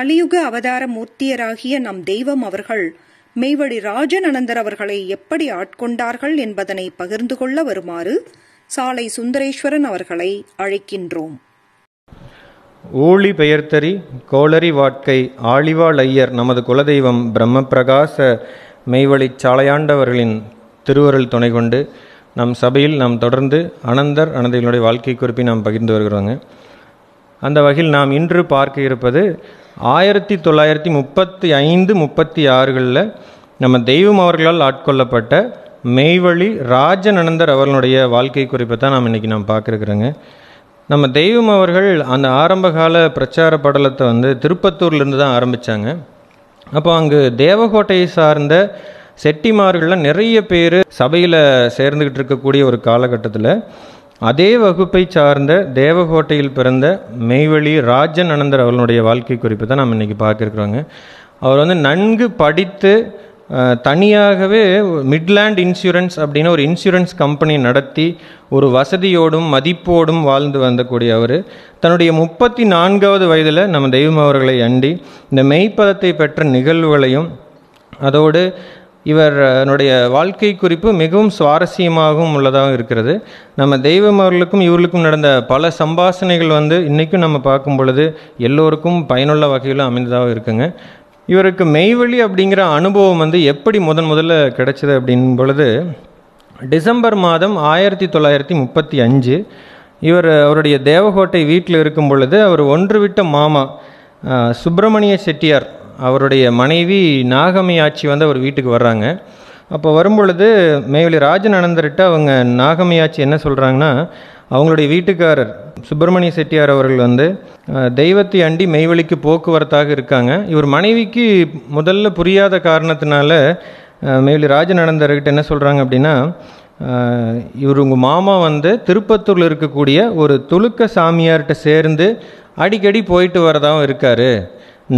கலியுக அவதார மூர்த்தியராகிய நம் தெய்வம் அவர்கள் மெய்வழி ராஜநனந்தர் அவர்களை எப்படி ஆட்கொண்டார்கள் என்பதனை பகிர்ந்து கொள்ள வருமாறு சாலை சுந்தரேஸ்வரன் அவர்களை அழைக்கின்றோம். ஊழி பெயர்த்தறி கோளரி வாட்கை ஆழிவாள் ஐயர் நமது குலதெய்வம் பிரம்மபிரகாச மெய்வழி சாலையாண்டவர்களின் திருவருள் துணை கொண்டு நம் சபையில் நாம் தொடர்ந்து அனந்தர் அனந்தைகளுடைய வாழ்க்கை குறிப்பை நாம் பகிர்ந்து வருகிறோங்க. அந்த வகையில் நாம் இன்று பார்க்க இருப்பது 1935-36களில் நம்ம தெய்வம் அவர்களால் ஆட்கொள்ளப்பட்ட மெய்வழி ராஜநனந்தர் அவர்களுடைய வாழ்க்கை குறிப்பை தான் நாம் பார்க்குறோங்க. நம்ம தெய்வம் அவர்கள் அந்த ஆரம்பகால பிரச்சார படலத்தை திருப்பத்தூர்லேருந்து தான் ஆரம்பித்தாங்க. அப்போ அங்கு தேவகோட்டையை சார்ந்த செட்டிமார்கள்லாம் நிறைய பேர் சபையில் சேர்ந்துக்கிட்டு இருக்கக்கூடிய ஒரு காலகட்டத்தில் அதே வகுப்பை சார்ந்த தேவகோட்டையில் பிறந்த மெய்வழி ராஜநனந்தர் அவர்களுடைய வாழ்க்கை குறிப்பு தான் நம்ம இன்றைக்கி பார்க்குறோங்க. அவர் நன்கு படித்து தனியாகவே மிட்லேண்ட் இன்சூரன்ஸ் அப்படின்னு ஒரு இன்சூரன்ஸ் கம்பெனி நடத்தி ஒரு வசதியோடும் மதிப்போடும் வாழ்ந்து வந்தக்கூடிய அவர் தன்னுடைய 34வது வயதில் நம்ம தெய்வம் அவர்களை அண்டி இந்த மெய்ப்பதத்தை பெற்ற நிகழ்வுகளையும் அதோடு இவருடைய வாழ்க்கை குறிப்பு மிகவும் சுவாரஸ்யமாகவும் உள்ளதாகவும் இருக்கிறது. நம்ம தெய்வம் அவர்களுக்கும் இவர்களுக்கும் நடந்த பல சம்பாஷணைகள் இன்றைக்கும் நம்ம பார்க்கும் பொழுது எல்லோருக்கும் பயனுள்ள வகையில் அமைந்ததாக இருக்குங்க. இவருக்கு மெய்வழி அப்படிங்கிற அனுபவம் எப்படி முதல்ல கிடைச்சது அப்படின் பொழுது டிசம்பர் மாதம் 1935 அவருடைய தேவகோட்டை வீட்டில் இருக்கும் பொழுது அவர் ஒன்று விட்ட மாமா சுப்பிரமணிய செட்டியார் அவருடைய மனைவி நாகம்மை ஆட்சி அவர் வீட்டுக்கு வர்றாங்க. அப்போ வரும்பொழுது மெய்வழி ராஜநனந்தர்கிட்ட அவங்க நாகம்மை ஆட்சி என்ன சொல்கிறாங்கன்னா, அவங்களுடைய வீட்டுக்காரர் சுப்பிரமணிய செட்டியார் அவர்கள் தெய்வத்தை அண்டி மெய்வழிக்கு போக்குவரத்தாக இருக்காங்க. இவர் மனைவிக்கு முதல்ல புரியாத காரணத்தினால மெய்வழி ராஜநனந்தர்கிட்ட என்ன சொல்கிறாங்க அப்படின்னா, இவர் உங்கள் மாமா திருப்பத்தூரில் இருக்கக்கூடிய ஒரு துலுக்க சாமியார்கிட்ட சேர்ந்து அடிக்கடி போயிட்டு வரதாகவும் இருக்கார்.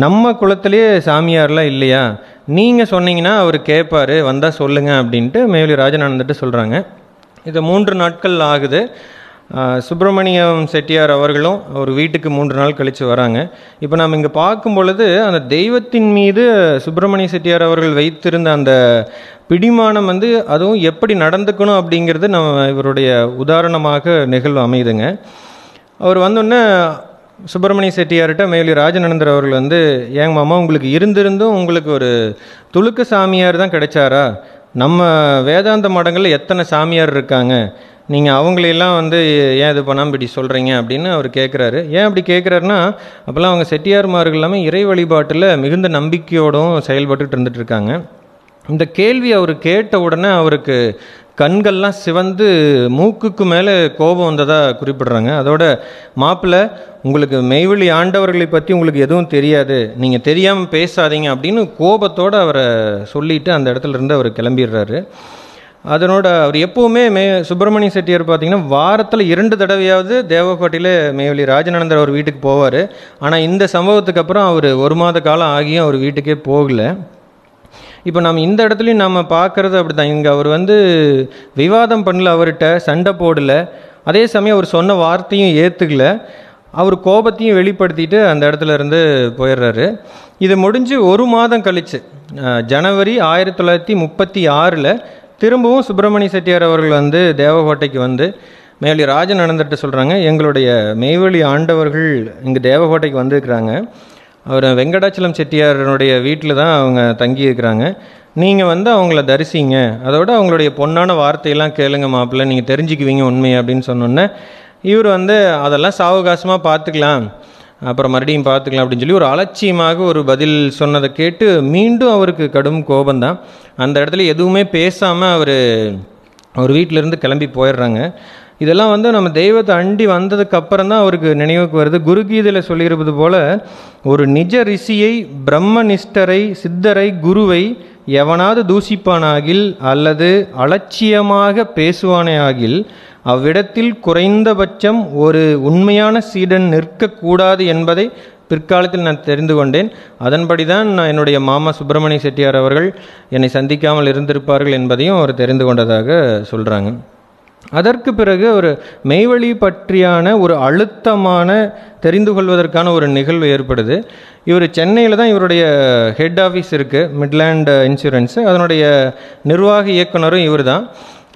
நம்ம குலத்திலேயே சாமியார்லாம் இல்லையா, நீங்கள் சொன்னீங்கன்னா அவர் கேட்பார், வந்தால் சொல்லுங்கள் அப்படின்ட்டு மெய்வழி ராஜநனந்தர்கிட்ட சொல்கிறாங்க. இது 3 நாட்கள் ஆகுது. சுப்பிரமணியம் செட்டியார் அவர்களும் ஒரு வீட்டுக்கு 3 நாள் கழித்து வராங்க. இப்போ நாம் இங்கே பார்க்கும் பொழுது அந்த தெய்வத்தின் மீது சுப்பிரமணிய செட்டியார் அவர்கள் வைத்திருந்த அந்த பிடிமானம் அதுவும் எப்படி நடந்துக்கணும் அப்படிங்கிறது நம்ம இவருடைய உதாரணமாக நிகழ்வு அமையுதுங்க. அவர் வந்தோடனே சுப்பிரமணிய செட்டியார்கிட்ட மெய்வழி ராஜநனந்தர் அவர்கள் ஏங்க மாமா, உங்களுக்கு இருந்திருந்தும் உங்களுக்கு ஒரு துலுக்க சாமியார் தான் கிடைச்சாரா? நம்ம வேதாந்த மடங்களில் எத்தனை சாமியார் இருக்காங்க, நீங்கள் அவங்களையெல்லாம் ஏன் இது பண்ணாமல் இப்படி சொல்கிறீங்க அப்படின்னு அவர் கேட்குறாரு. ஏன் அப்படி கேட்குறாருன்னா, அப்போல்லாம் அவங்க செட்டியார்மார்கள் எல்லாமே இறை வழிபாட்டில் மிகுந்த நம்பிக்கையோடும் செயல்பட்டுட்டு இருந்துட்டு இருக்காங்க. இந்த கேள்வி அவர் கேட்ட உடனே அவருக்கு கண்கள்லாம் சிவந்து மூக்குக்கு மேலே கோபம் வந்ததாக குறிப்பிடுறாங்க. அதோட மாப்பிள்ளை, உங்களுக்கு மெய்வழி ஆண்டவர்களை பற்றி உங்களுக்கு எதுவும் தெரியாது, நீங்கள் தெரியாமல் பேசாதீங்க அப்படின்னு கோபத்தோடு அவரை சொல்லிவிட்டு அந்த இடத்துல இருந்து அவர் கிளம்பிடுறாரு. அதனோட அவர் எப்போவுமே சுப்பிரமணிய செட்டியார் பார்த்திங்கன்னா வாரத்தில் 2 தடவையாவது தேவகோட்டையில் மெய்வழி ராஜநனந்தர் அவர் வீட்டுக்கு போவார். ஆனால் இந்த சம்பவத்துக்கு அப்புறம் அவர் 1 மாத காலம் ஆகியும் அவர் வீட்டுக்கே போகலை. இப்போ நம்ம இந்த இடத்துலையும் நம்ம பார்க்குறது அப்படி தான். இங்கே அவர் விவாதம் பண்ணல, அவர்கிட்ட சண்டை போடலை, அதே சமயம் அவர் சொன்ன வார்த்தையும் ஏற்றுக்கல, அவர் கோபத்தையும் வெளிப்படுத்திட்டு அந்த இடத்துல இருந்து போயிடுறாரு. இது முடிஞ்சு 1 மாதம் கழித்து ஜனவரி 1936 திரும்பவும் சுப்பிரமணிய செட்டியார் அவர்கள் தேவகோட்டைக்கு மெய்வழி ராஜநனந்தர்கிட்ட சொல்கிறாங்க, எங்களுடைய மெய்வழி ஆண்டவர்கள் இங்கே தேவகோட்டைக்கு வந்திருக்கிறாங்க, அவர் வெங்கடாச்சலம் செட்டியாரனுடைய வீட்டில் தான் அவங்க தங்கியிருக்கிறாங்க, நீங்கள் அவங்கள தரிசிங்க, அதோட அவங்களுடைய பொன்னான வார்த்தையெல்லாம் கேளுங்க மாப்பிள்ளை, நீங்கள் தெரிஞ்சுக்குவீங்க உண்மையை அப்படின்னு சொன்னோன்னே இவர் அதெல்லாம் சாவகாசமாக பார்த்துக்கலாம், அப்புறம் மறுபடியும் பார்த்துக்கலாம் அப்படின்னு சொல்லி ஒரு அலட்சியமாக ஒரு பதில் சொன்னதை கேட்டு மீண்டும் அவருக்கு கடும் கோபந்தான். அந்த இடத்துல எதுவுமே பேசாமல் அவர் வீட்டிலேருந்து கிளம்பி போயிடுறாங்க. இதெல்லாம் நம்ம தெய்வத்தை அண்டி வந்ததுக்கு அப்புறம் தான் அவருக்கு நினைவுக்கு வருது. குருகீதையில் சொல்லியிருப்பது போல, ஒரு நிஜ ரிஷியை, பிரம்மனிஷ்டரை, சித்தரை, குருவை எவனாவது தூசிப்பானாகில் அல்லது அலட்சியமாக பேசுவானே ஆகில் அவ்விடத்தில் குறைந்தபட்சம் ஒரு உண்மையான சீடன் நிற்கக்கூடாது என்பதை பிற்காலத்தில் நான் தெரிந்து கொண்டேன். அதன்படி தான் நான் என்னுடைய மாமா சுப்பிரமணிய செட்டியார் அவர்கள் என்னை சந்திக்காமல் இருந்திருப்பார்கள் என்பதையும் அவர் தெரிந்து கொண்டதாக சொல்கிறாங்க. அதற்கு பிறகு ஒரு மெய்வழி பற்றியான ஒரு அழுத்தமான தெரிந்து கொள்வதற்கான ஒரு நிகழ்வு ஏற்படுது. இவர் சென்னையில் தான் இவருடைய ஹெட் ஆஃபீஸ் இருக்குது, மிட்லேண்ட் இன்சூரன்ஸு. அதனுடைய நிர்வாக இயக்குனரும் இவர் தான்.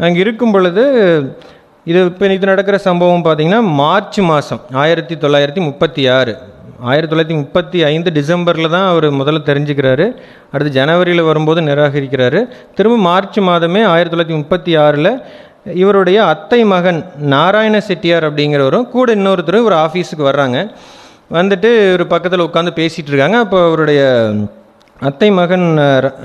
அங்கே இருக்கும் பொழுது இது நடக்கிற சம்பவம் பார்த்திங்கன்னா மார்ச் மாதம் 1936, 1935 டிசம்பரில் தான் அவர் முதல்ல தெரிஞ்சுக்கிறாரு. அடுத்து ஜனவரியில் வரும்போது நிராகரிக்கிறாரு. திரும்ப மார்ச் மாதமே 1936 இவருடைய அத்தை மகன் நாராயண செட்டியார் அப்படிங்கிறவரும் கூட இன்னொருத்தரும் இவர் ஆஃபீஸுக்கு வர்றாங்க. வந்துட்டு ஒரு பக்கத்தில் உட்காந்து பேசிகிட்டு இருக்காங்க. அப்போ அவருடைய அத்தை மகன்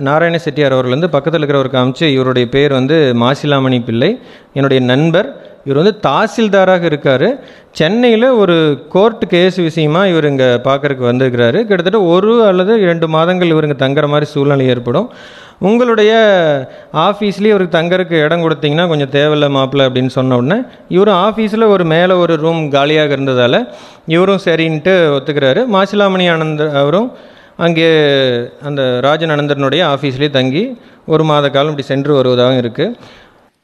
நாராயண செட்டியார் அவர்கள் வந்து பக்கத்தில் இருக்கிறவருக்கு காமிச்சு, இவருடைய பேர் வந்து மாசிலாமணி பிள்ளை, என்னுடைய நண்பர், இவர் வந்து தாசில்தாராக இருக்கார், சென்னையில் ஒரு கோர்ட் கேஸ் விஷயமா இவர் இங்கே பார்க்குறதுக்கு வந்திருக்கிறாரு. கிட்டத்தட்ட 1 அல்லது 2 மாதங்கள் இவர் இங்கே தங்குற மாதிரி சூழ்நிலை ஏற்படும். உங்களுடைய ஆஃபீஸ்லேயே இவருக்கு தங்கறதுக்கு இடம் கொடுத்தீங்கன்னா கொஞ்சம் தேவையில்லை மாப்பிள்ளை அப்படின்னு சொன்ன உடனே இவரும் ஆஃபீஸில் ஒரு மேலே ஒரு ரூம் காலியாக இருந்ததால் இவரும் சரின்ட்டு ஒத்துக்கிறாரு. மாசிலாமணி ஆனந்தர் அவரும் அங்கே அந்த ராஜன் அனந்தரனுடைய ஆஃபீஸ்லேயே தங்கி 1 மாத காலம் இப்படி சென்று வருவதாக இருக்குது.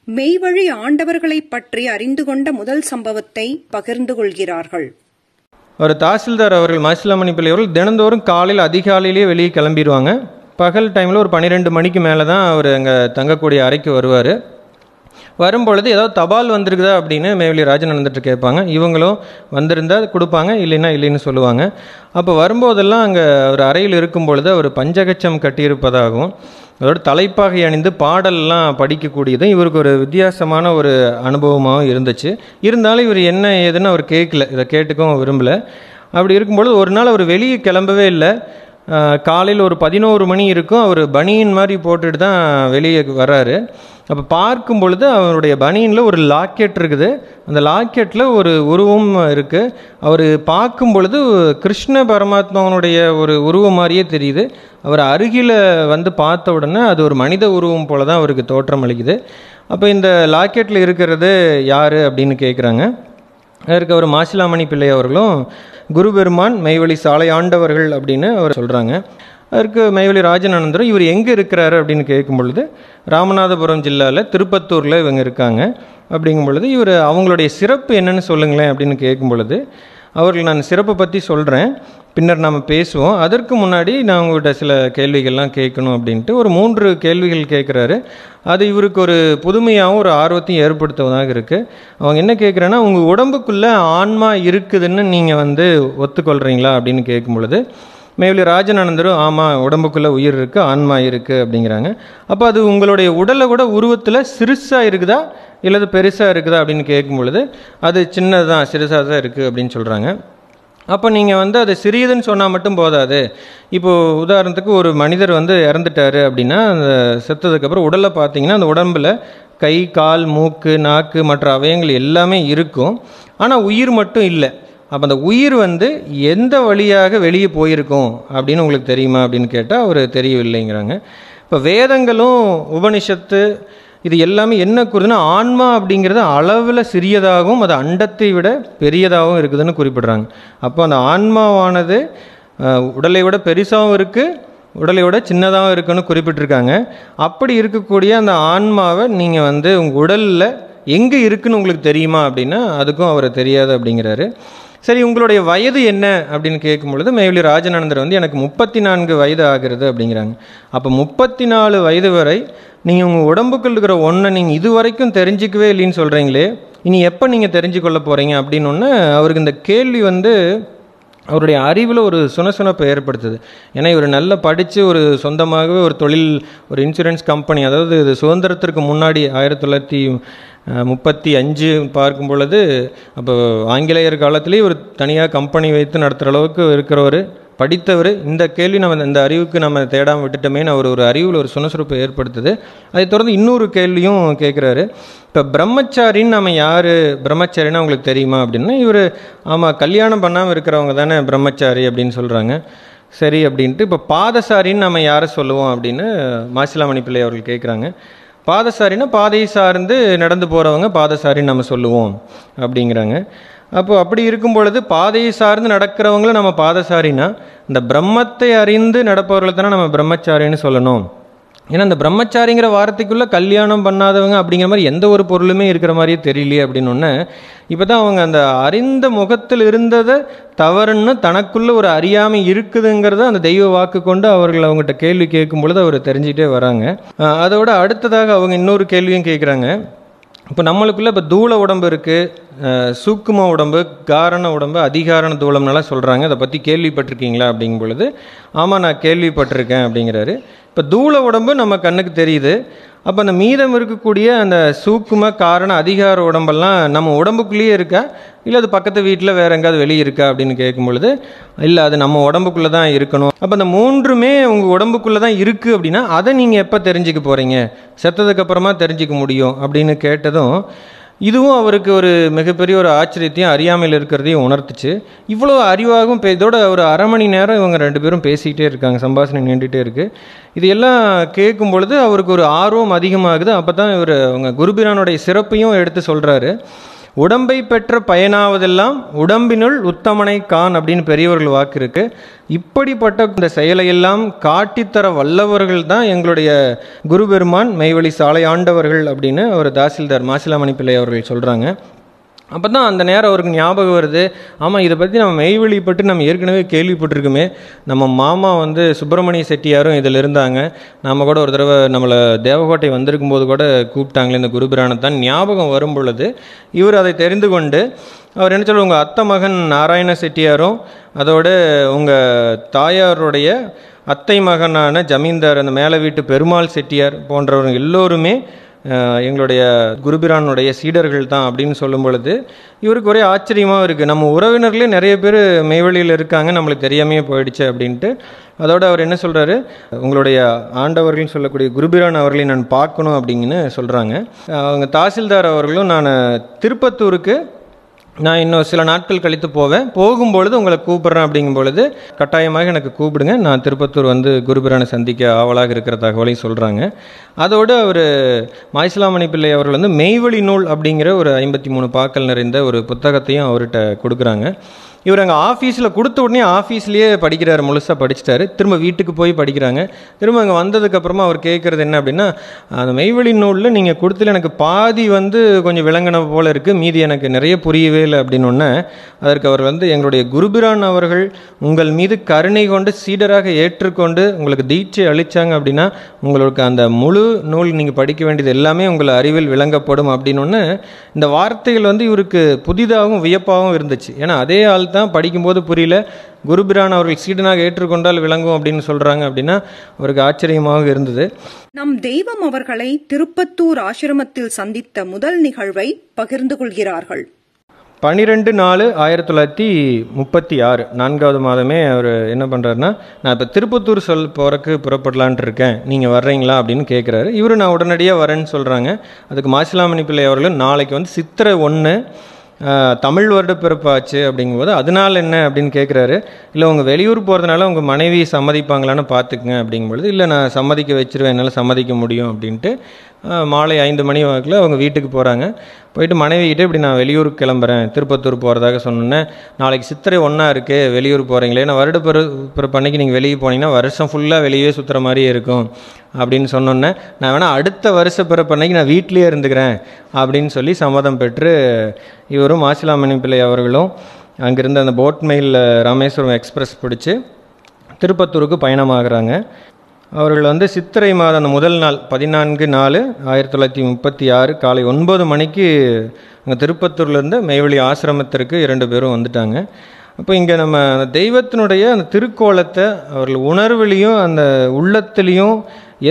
மெய்வழி ஆண்டவர்களை பற்றி அறிந்து கொண்ட முதல் சம்பவத்தை பகிர்ந்து கொள்கிறார்கள். ஒரு தாசில்தார் அவர்கள் மாசிலாமணி பிள்ளை அவர்கள் தினந்தோறும் காலையில் அதிகாலையிலேயே வெளியே கிளம்பிடுவாங்க. பகல் டைமில் ஒரு 12 மணிக்கு மேலே தான் அவர் அங்கே தங்கக்கூடிய அறைக்கு வருவார். வரும்பொழுது ஏதாவது தபால் வந்திருக்குதா அப்படின்னு மெய்வழி ராஜன் அனந்தர்கிட்ட கேட்பாங்க. இவங்களும் வந்திருந்தால் கொடுப்பாங்க, இல்லைன்னா இல்லைன்னு சொல்லுவாங்க. அப்போ வரும்போதெல்லாம் அங்கே அவர் அறையில் இருக்கும் பொழுது அவர் பஞ்சகச்சம் கட்டியிருப்பதாகவும் அதோட தலைப்பாகை அணிந்து பாடல்லாம் படிக்கக்கூடியதும் இவருக்கு ஒரு வித்தியாசமான ஒரு அனுபவமாகவும் இருந்துச்சு. இருந்தாலும் இவர் என்ன ஏதுன்னு அவர் கேட்கல, இதை கேட்டுக்கவும் விரும்பலை. அப்படி இருக்கும்பொழுது ஒரு நாள் அவர் வெளியே கிளம்பவே இல்லை. காலையில் ஒரு 11 மணி இருக்கும். அவர் பனியன் மாதிரி போட்டுட்டு தான் வெளியே வர்றாரு. அப்போ பார்க்கும் பொழுது அவருடைய பனியனில் ஒரு லாக்கெட் இருக்குது. அந்த லாக்கெட்டில் ஒரு உருவம் இருக்குது. அவர் பார்க்கும் பொழுது கிருஷ்ண பரமாத்மாவனுடைய ஒரு உருவம் மாதிரியே தெரியுது. அவர் அருகில் வந்து பார்த்த உடனே அது ஒரு மனித உருவம் போல தான் அவருக்கு தோற்றம் அளிக்குது. அப்போ இந்த லாக்கெட்டில் இருக்கிறது யார் அப்படின்னு கேட்குறாங்க. அதற்கு அவர் மாசிலாமணி பிள்ளை அவர்களும் குருபெருமான் மெய்வழி சாலை ஆண்டவர்கள் அப்படின்னு அவர் சொல்கிறாங்க. அதற்கு மெய்வழி ராஜன் அனந்தரும் இவர் எங்கே இருக்கிறாரு அப்படின்னு கேட்கும் பொழுது ராமநாதபுரம் ஜில்லாவில் திருப்பத்தூரில் இவங்க இருக்காங்க. அப்படிங்கும் பொழுது இவர் அவங்களுடைய சிறப்பு என்னன்னு சொல்லுங்களேன் அப்படின்னு கேட்கும் பொழுது அவர்கள் நான் சிறப்பை பற்றி சொல்கிறேன், பின்னர் நாம் பேசுவோம், அதற்கு முன்னாடி நான் உங்கள்கிட்ட சில கேள்விகள்லாம் கேட்கணும் அப்படின்ட்டு ஒரு 3 கேள்விகள் கேட்குறாரு. அது இவருக்கு ஒரு புதுமையாகவும் ஒரு ஆர்வத்தையும் ஏற்படுத்துவதாக இருக்குது. அவங்க என்ன கேட்குறேன்னா, உங்கள் உடம்புக்குள்ளே ஆன்மா இருக்குதுன்னு நீங்கள் வந்து ஒத்துக்கொள்கிறீங்களா அப்படின்னு கேட்கும் பொழுது மெய்வழி ராஜன் அனந்தரும் ஆமாம், உடம்புக்குள்ளே உயிர் இருக்குது, ஆன்மா இருக்குது அப்படிங்கிறாங்க. அப்போ அது உங்களுடைய உடலை கூட உருவத்தில் சிறுசாக இருக்குதா இல்லது பெருசாக இருக்குதா அப்படின்னு கேட்கும் பொழுது அது சின்னது தான், சிறுசாக தான் இருக்குது அப்படின்னு சொல்கிறாங்க. அப்போ நீங்கள் வந்து அது சிறியதுன்னு சொன்னால் மட்டும் போதாது. இப்போது உதாரணத்துக்கு ஒரு மனிதர் வந்து இறந்துட்டார் அப்படின்னா அந்த செத்ததுக்கப்புறம் உடலை பார்த்தீங்கன்னா அந்த உடம்பில் கை, கால், மூக்கு, நாக்கு மற்ற அவயங்கள் எல்லாமே இருக்கும். ஆனால் உயிர் மட்டும் இல்லை. அப்போ அந்த உயிர் வந்து எந்த வழியாக வெளியே போயிருக்கும் அப்படின்னு உங்களுக்கு தெரியுமா அப்படின்னு கேட்டால் அவர் தெரியவில்லைங்கிறாங்க. இப்போ வேதங்களும் உபனிஷத்து இது எல்லாமே என்ன கூறுதுன்னா, ஆன்மா அப்படிங்கிறது அளவில் சிறியதாகவும் அது அண்டத்தை விட பெரியதாகவும் இருக்குதுன்னு குறிப்பிடுறாங்க. அப்போ அந்த ஆன்மாவானது உடலை விட பெருசாகவும் இருக்குது, உடலை விட சின்னதாகவும் இருக்குன்னு குறிப்பிட்டிருக்காங்க. அப்படி இருக்கக்கூடிய அந்த ஆன்மாவை நீங்கள் வந்து உங்கள் உடலில் எங்கே இருக்குன்னு உங்களுக்கு தெரியுமா அப்படின்னா அதுக்கும் அவர் தெரியாது அப்படிங்கிறாரு. சரி, உங்களுடைய வயது என்ன அப்படின்னு கேட்கும் பொழுது மெய்வழி ராஜன் அனந்தர் வந்து எனக்கு 34 வயது ஆகிறது அப்படிங்கிறாங்க. அப்போ 34 வயது வரை நீங்கள் உங்கள் உடம்புக்குள் இருக்கிற ஒன்றை நீங்கள் இது வரைக்கும் தெரிஞ்சிக்கவே இல்லைன்னு சொல்கிறீங்களே, இனி எப்போ நீங்கள் தெரிஞ்சுக்கொள்ள போகிறீங்க அப்படின்னு ஒன்று அவருக்கு இந்த கேள்வி வந்து அவருடைய அறிவில் ஒரு சுனசுனப்பை ஏற்படுத்துது. ஏன்னா இவர் நல்லா படித்து ஒரு சொந்தமாகவே ஒரு தொழில், ஒரு இன்சூரன்ஸ் கம்பெனி, அதாவது இது சுதந்திரத்திற்கு முன்னாடி 1935 பார்க்கும் பொழுது அப்போ ஆங்கிலேயர் காலத்திலேயே ஒரு தனியாக கம்பெனி வைத்து நடத்துகிற அளவுக்கு இருக்கிறவர், படித்தவர். இந்த கேள்வி நம்ம இந்த அறிவுக்கு நம்ம தேடாமல் விட்டுட்டோமேன்னு அவர் ஒரு அறிவில் ஒரு சுனசுறுப்பை ஏற்படுத்துது. அதை தொடர்ந்து இன்னொரு கேள்வியும் கேட்குறாரு. இப்போ பிரம்மச்சாரின்னு நம்ம யார், பிரம்மச்சாரின்னா உங்களுக்கு தெரியுமா அப்படின்னா இவர் ஆமாம், கல்யாணம் பண்ணாமல் இருக்கிறவங்க தானே பிரம்மச்சாரி அப்படின்னு சொல்கிறாங்க. சரி அப்படின்ட்டு இப்போ பாதசாரின்னு நம்ம யாரை சொல்லுவோம் அப்படின்னு மாசிலாமணி பிள்ளை அவர்கள் கேட்குறாங்க. பாதசாரின்னா பாதையை சார்ந்து நடந்து போகிறவங்க பாதசாரின்னு நம்ம சொல்லுவோம் அப்படிங்கிறாங்க. அப்போது அப்படி இருக்கும் பொழுது பாதையை சார்ந்து நடக்கிறவங்களும் நம்ம பாதசாரினா இந்த பிரம்மத்தை அறிந்து நடப்பவர்களை தானே நம்ம பிரம்மச்சாரின்னு சொல்லணும் ஏன்னா அந்த பிரம்மச்சாரிங்கிற வார்த்தைக்குள்ளே கல்யாணம் பண்ணாதவங்க அப்படிங்கிற மாதிரி எந்த ஒரு பொருளுமே இருக்கிற மாதிரியே தெரியலையே அப்படின்னு ஒன்று இப்போ தான் அவங்க அந்த அறிந்த முகத்தில் இருந்ததை தவறுன்னு தனக்குள்ள ஒரு அறியாமை இருக்குதுங்கிறத அந்த தெய்வ வாக்கு கொண்டு அவர்கள் அவங்ககிட்ட கேள்வி கேட்கும் பொழுது அவர் தெரிஞ்சுக்கிட்டே வராங்க. அதோட அடுத்ததாக அவங்க இன்னொரு கேள்வியும் கேட்குறாங்க. இப்போ நம்மளுக்குள்ளே இப்போ தூள உடம்பு இருக்குது, சூக்கும உடம்பு, காரண உடம்பு, அதிகாரண தூளம்னாலாம் சொல்கிறாங்க. அதை பற்றி கேள்விப்பட்டிருக்கீங்களா அப்படிங்கும் பொழுது ஆமாம் நான் கேள்விப்பட்டிருக்கேன் அப்படிங்கிறாரு. இப்போ தூள உடம்பு நம்ம கண்ணுக்கு தெரியுது. அப்போ அந்த மீதம் இருக்கக்கூடிய அந்த சூக்கும காரண அதிகார உடம்பெல்லாம் நம்ம உடம்புக்குள்ளேயே இருக்கா, இல்லை அது பக்கத்து வீட்டில் வேறு எங்காவது வெளியே இருக்கா அப்படின்னு கேட்கும் பொழுது இல்லை அது நம்ம உடம்புக்குள்ளே தான் இருக்கணும். அப்போ அந்த மூன்றுமே உங்கள் உடம்புக்குள்ளே தான் இருக்குது அப்படின்னா அதை நீங்கள் எப்போ தெரிஞ்சுக்க போகிறீங்க, செத்ததுக்கப்புறமா தெரிஞ்சிக்க முடியும் அப்படின்னு கேட்டதும் இதுவும் அவருக்கு ஒரு மிகப்பெரிய ஒரு ஆச்சரியத்தையும் அறியாமையில் இருக்கிறதையும் உணர்த்துச்சு. இவ்வளோ அறிவாகவும் இதோட ஒரு அரை மணி நேரம் இவங்க ரெண்டு பேரும் பேசிக்கிட்டே இருக்காங்க, சம்பாஷணை நீண்டுகிட்டே இருக்குது. இது எல்லாம் கேட்கும் பொழுது அவருக்கு ஒரு ஆர்வம் அதிகமாகுது. அப்போ தான் இவர் அவங்க குருபிரானுடைய சிறப்பையும் எடுத்து சொல்கிறாரு. உடம்பை பெற்ற பயனாவதெல்லாம் உடம்பினுள் உத்தமனை கான் அப்படின்னு பெரியவர்கள் வாக்கு இருக்கு. இப்படிப்பட்ட இந்த செயலையெல்லாம் காட்டித்தர வல்லவர்கள் தான் எங்களுடைய குரு பெருமான் மெய்வழி சாலை ஆண்டவர்கள் அப்படின்னு அவர் தாசில்தார் மாசிலாமணி பிள்ளை அவர்கள் சொல்கிறாங்க. அப்போ தான் அந்த நேரம் அவருக்கு ஞாபகம் வருது, ஆமாம் இதை பற்றி நம்ம மெய்வழி பற்றி நம்ம ஏற்கனவே கேள்விப்பட்டிருக்குமே, நம்ம மாமா வந்து சுப்பிரமணிய செட்டியாரும் இதில் இருந்தாங்க, நம்ம கூட ஒரு தடவை நம்மளை தேவகோட்டை வந்திருக்கும் போது கூட கூப்பிட்டாங்களே இந்த குருபிரானத்தான் ஞாபகம் வரும் பொழுது இவர் அதை தெரிந்து கொண்டு அவர் என்ன சொல்ல, உங்கள் அத்தை மகன் நாராயண செட்டியாரும் அதோட உங்கள் தாயாருடைய அத்தை மகனான ஜமீன்தார் அந்த மேலே வீட்டு பெருமாள் செட்டியார் போன்றவங்க எல்லோருமே எங்களுடைய குருபிரானுடைய சீடர்கள் தான் அப்படின்னு சொல்லும் பொழுது இவருக்கு ஒரே ஆச்சரியமாக இருக்குது. நம்ம உறவினர்களே நிறைய பேர் மெய்வழியில் இருக்காங்க, நம்மளுக்கு தெரியாமையே போயிடுச்சு அப்படின்ட்டு. அதோடு அவர் என்ன சொல்கிறாரு, உங்களுடைய ஆண்டவர்கள்னு சொல்லக்கூடிய குருபிரான் அவர்களை நான் பார்க்கணும் அப்படின்னு சொல்கிறாங்க. அவங்க தாசில்தார் அவர்களும் நான் திருப்பத்தூருக்கு நான் இன்னும் சில நாட்கள் கழித்து போவேன், போகும்பொழுது உங்களை கூப்பிட்றேன் அப்படிங்கும் பொழுது கட்டாயமாக எனக்கு கூப்பிடுங்க, நான் திருப்பத்தூர் வந்து குருபிரானை சந்திக்க ஆவலாக இருக்கிற தகவலையும் சொல்கிறாங்க. அதோடு அவர் மாசிலாமணி பிள்ளை அவர்கள் வந்து மெய்வழி நூல் அப்படிங்கிற ஒரு 53 பாக்கள் நிறைந்த ஒரு புத்தகத்தையும் அவர்கிட்ட கொடுக்குறாங்க. இவர் அங்கே ஆஃபீஸில் கொடுத்த உடனே ஆஃபீஸ்லேயே படிக்கிறார், முழுசாக படிச்சுட்டாரு. திரும்ப வீட்டுக்கு போய் படிக்கிறாங்க. திரும்ப அங்கே வந்ததுக்கப்புறமா அவர் கேட்குறது என்ன அப்படின்னா, அந்த மெய்வழி நூலில் நீங்கள் கொடுத்துல எனக்கு பாதி வந்து கொஞ்சம் விளங்கின போல் இருக்குது, மீதி எனக்கு நிறைய புரியவே இல்லை அப்படின்னு ஒன்று. அதற்கு அவர் வந்து எங்களுடைய குருபிரான் அவர்கள் உங்கள் மீது கருணை கொண்டு சீடராக ஏற்றுக்கொண்டு உங்களுக்கு தீட்சை அளித்தாங்க அப்படின்னா உங்களுக்கு அந்த முழு நூல் நீங்கள் படிக்க வேண்டியது எல்லாமே உங்கள் அறிவில் விளங்கப்படும் அப்படின்னு ஒன்று. இந்த வார்த்தைகள் வந்து இவருக்கு புதிதாகவும் வியப்பாகவும் இருந்துச்சு. ஏன்னா அதே ஆள் தான் படிக்கும்போது புரியல, குருபிரான் அவர்கள் சீடனாக ஏற்றுக்கொண்டால் விளங்கும் அப்படின்னு சொல்றாங்க அப்படின்னா அவருக்கு ஆச்சரியமாக இருந்தது. நம் தெய்வம் அவர்களை திருப்பத்தூர் ஆசிரமத்தில் சந்தித்த முதல் நிகழ்வை பகிர்ந்து கொள்கிறார்கள். 12/4/1936 4வது மாதமே அவர் என்ன பண்ணுறாருன்னா, நான் இப்போ திருப்பத்தூர் போகிறக்கு புறப்படலான்ட்டு இருக்கேன், நீங்கள் வர்றீங்களா அப்படின்னு கேட்குறாரு. இவர் நான் உடனடியாக வரேன்னு சொல்கிறாங்க. அதுக்கு மாசிலாமணி பிள்ளை அவர்கள் நாளைக்கு வந்து சித்திரை 1 தமிழ் வருட பிறப்பாச்சு அப்படிங்கும்போது அதனால் என்ன அப்படின்னு கேட்குறாரு. இல்லை உங்கள் வெளியூர் போகிறதுனால உங்கள் மனைவி சம்மதிப்பாங்களான்னு பார்த்துக்குங்க அப்படிங்கும்பொழுது இல்லை நான் சம்மதிக்க வச்சிருவேன், என்னால் சம்மதிக்க முடியும் அப்படின்ட்டு மாலை 5 மணி வாக்கில் அவங்க வீட்டுக்கு போகிறாங்க. போயிட்டு மனைவிக்கிட்டே இப்படி நான் வெளியூருக்கு கிளம்புறேன், திருப்பத்தூர் போகிறதாக சொன்னேன், நாளைக்கு சித்திரை 1 இருக்குது, வெளியூர் போகிறீங்களே, நான் வருட பிறப்பு அன்னைக்கு நீங்கள் வெளியே போனீங்கன்னா வருஷம் ஃபுல்லாக வெளியே சுற்றுற மாதிரியே இருக்கும் அப்படின்னு சொன்னோன்னே, நான் வேணால் அடுத்த வருஷ பிறப்பு அன்னைக்கு நான் வீட்டிலேயே இருந்துக்கிறேன் அப்படின்னு சொல்லி சம்மதம் பெற்று இவரும் மாசிலாமணி பிள்ளை அவர்களும் அங்கிருந்து அந்த போட் மெயில் ராமேஸ்வரம் எக்ஸ்பிரஸ் பிடிச்சி திருப்பத்தூருக்கு பயணமாகறாங்க. அவர்கள் வந்து சித்திரை மாதம் அந்த முதல் நாள் 14/4/1936 காலை 9 மணிக்கு அங்கே திருப்பத்தூர்லேருந்து மெய்வழி ஆசிரமத்திற்கு 2 பேரும் வந்துட்டாங்க. அப்போ இங்கே நம்ம தெய்வத்தினுடைய அந்த திருக்கோலத்தை அவர்கள் உணர்வுலையும் அந்த உள்ளத்துலேயும்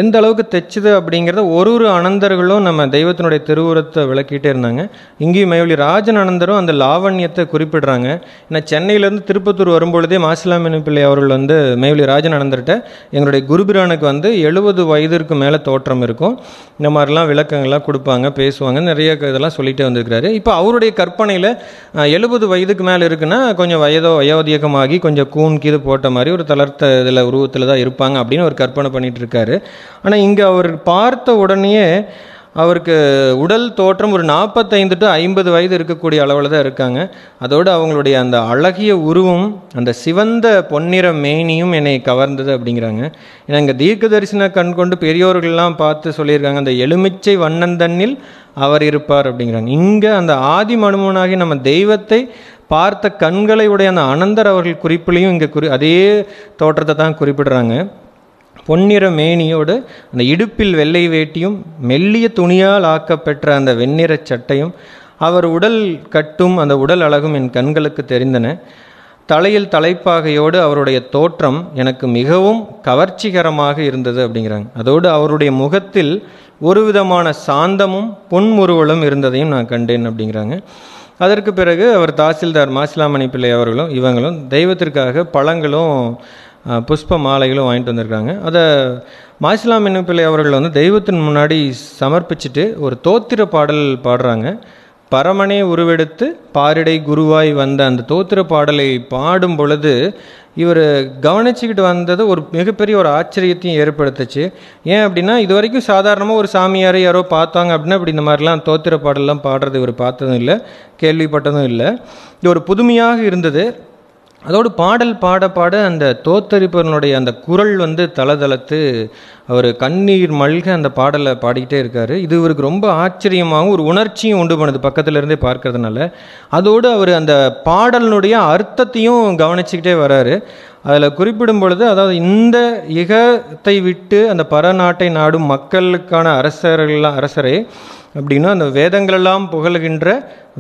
எந்த அளவுக்கு தைச்சுது அப்படிங்கிறத ஒரு அனந்தர்களும் நம்ம தெய்வத்தினுடைய திருவுரத்தை விளக்கிட்டே இருந்தாங்க. இங்கேயும் மெய்வழி ராஜன் அனந்தரும் அந்த லாவண்யத்தை குறிப்பிடுறாங்க. ஏன்னா சென்னையிலேருந்து திருப்பத்தூர் வரும்பொழுதே மாசிலாமணி பிள்ளை அவர்கள் வந்து மெய்வழி ராஜன் அனந்தர்கிட்ட எங்களுடைய குருபிரானுக்கு வந்து 70 வயதிற்கு மேலே தோற்றம் இருக்கும், இந்த மாதிரிலாம் விளக்கங்கள்லாம் கொடுப்பாங்க, பேசுவாங்க, நிறைய இதெல்லாம் சொல்லிகிட்டே வந்திருக்கிறாரு. இப்போ அவருடைய கற்பனையில் 70 வயதுக்கு மேலே இருக்குன்னா கொஞ்சம் வயோதிகமாகி கொஞ்சம் கூன் கீது போட்ட மாதிரி ஒரு தளர்த்த இதில் உருவத்தில் தான் இருப்பாங்க அப்படின்னு ஒரு கற்பனை பண்ணிட்டு இருக்காரு. ஆனால் இங்கே அவர் பார்த்த உடனேயே அவருக்கு உடல் தோற்றம் ஒரு 45 to 50 வயது இருக்கக்கூடிய அளவில் தான் இருக்காங்க. அதோடு அவங்களுடைய அந்த அழகிய உருவம், அந்த சிவந்த பொன்னிற மேனியும் என்னை கவர்ந்தது அப்படிங்கிறாங்க. ஏன்னா இங்கே தீர்க்க தரிசன கண் கொண்டு பெரியோர்கள்லாம் பார்த்து சொல்லியிருக்காங்க, அந்த எலுமிச்சை வண்ணந்தண்ணில் அவர் இருப்பார் அப்படிங்கிறாங்க. இங்கே அந்த ஆதி மனுமனாகி நம்ம தெய்வத்தை பார்த்த கண்களை உடைய அந்த அனந்தர் அவர்கள் குறிப்பிலையும் இங்கே அதே தோற்றத்தை தான் குறிப்பிடுறாங்க. பொன்னிற மேனியோடு அந்த இடுப்பில் வெள்ளை வேட்டியும் மெல்லிய துணியால் ஆக்கப்பெற்ற அந்த வெண்ணிற சட்டையும் அவர் உடல் கட்டும் அந்த உடல் அழகும் என் கண்களுக்கு தெரிந்தன. தலையில் தலைப்பாகையோடு அவருடைய தோற்றம் எனக்கு மிகவும் கவர்ச்சிகரமாக இருந்தது அப்படிங்கிறாங்க. அதோடு அவருடைய முகத்தில் ஒரு விதமான சாந்தமும் பொன்முறுவலும் இருந்ததையும் நான் கண்டேன் அப்படிங்கிறாங்க. அதற்கு பிறகு அவர் தாசில்தார் மாசிலாமணி பிள்ளை அவர்களும் இவங்களும் தெய்வத்திற்காக பழங்களும் புஷ்ப மாலைகளும் வாங்கிட்டு வந்திருக்காங்க. அதை மாசிலாமணி பிள்ளை அவர்கள் வந்து தெய்வத்தின் முன்னாடி சமர்ப்பிச்சுட்டு ஒரு தோத்திர பாடல் பாடுறாங்க. பரமனே உருவெடுத்து பாரிடை குருவாய் வந்த அந்த தோத்திர பாடலை பாடும் பொழுது இவர் கவனிச்சுக்கிட்டு வந்தது ஒரு மிகப்பெரிய ஒரு ஆச்சரியத்தையும் ஏற்படுத்துச்சு. ஏன் அப்படின்னா, இது வரைக்கும் சாதாரணமாக ஒரு சாமியாரை யாரோ பார்த்தாங்க அப்படின்னா இப்படி இந்த மாதிரிலாம் தோத்திர பாடலாம் பாடுறது இவர் பார்த்ததும் இல்லை, கேள்விப்பட்டதும் இல்லை. இது ஒரு புதுமையாக இருந்தது. அதோடு பாடல் பாட பாட அந்த தோத்தரிப்பவனுடைய அந்த குரல் வந்து தளதளத்து அவர் கண்ணீர் மல்க அந்த பாடலை பாடிக்கிட்டே இருக்கார். இது இவருக்கு ரொம்ப ஆச்சரியமாகவும் ஒரு உணர்ச்சியும் உண்டு பண்ணுது பக்கத்துல இருந்தே பார்க்கறதுனால. அதோடு அவர் அந்த பாடலினுடைய அர்த்தத்தையும் கவனிச்சுக்கிட்டே வர்றாரு. அதில் குறிப்பிடும் பொழுது, அதாவது இந்த இகத்தை விட்டு அந்த பரநாட்டை நாடும் மக்களுக்கான அரசரே அப்படின்னா அந்த வேதங்களெல்லாம் புகழ்கின்ற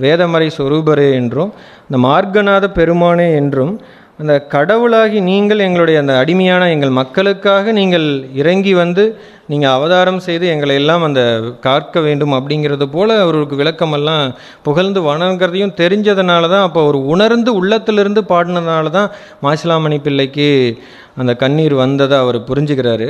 வேதமறை சொரூபரே என்றும், இந்த மார்க்கநாத பெருமானே என்றும், அந்த கடவுளாகி நீங்கள் எங்களுடைய அந்த அடிமையான எங்கள் மக்களுக்காக நீங்கள் இறங்கி வந்து நீங்கள் அவதாரம் செய்து எங்களை எல்லாம் அந்த காக்க வேண்டும் அப்படிங்கிறது போல் அவருக்கு விளக்கமெல்லாம் புகழ்ந்து வணங்குறதையும் தெரிஞ்சதுனால தான், அப்போ ஒரு உணர்ந்து உள்ளத்திலிருந்து பாடினதுனால தான் மாசிலாமணி பிள்ளைக்கு அந்த கண்ணீர் வந்ததை அவர் புரிஞ்சுக்கிறாரு.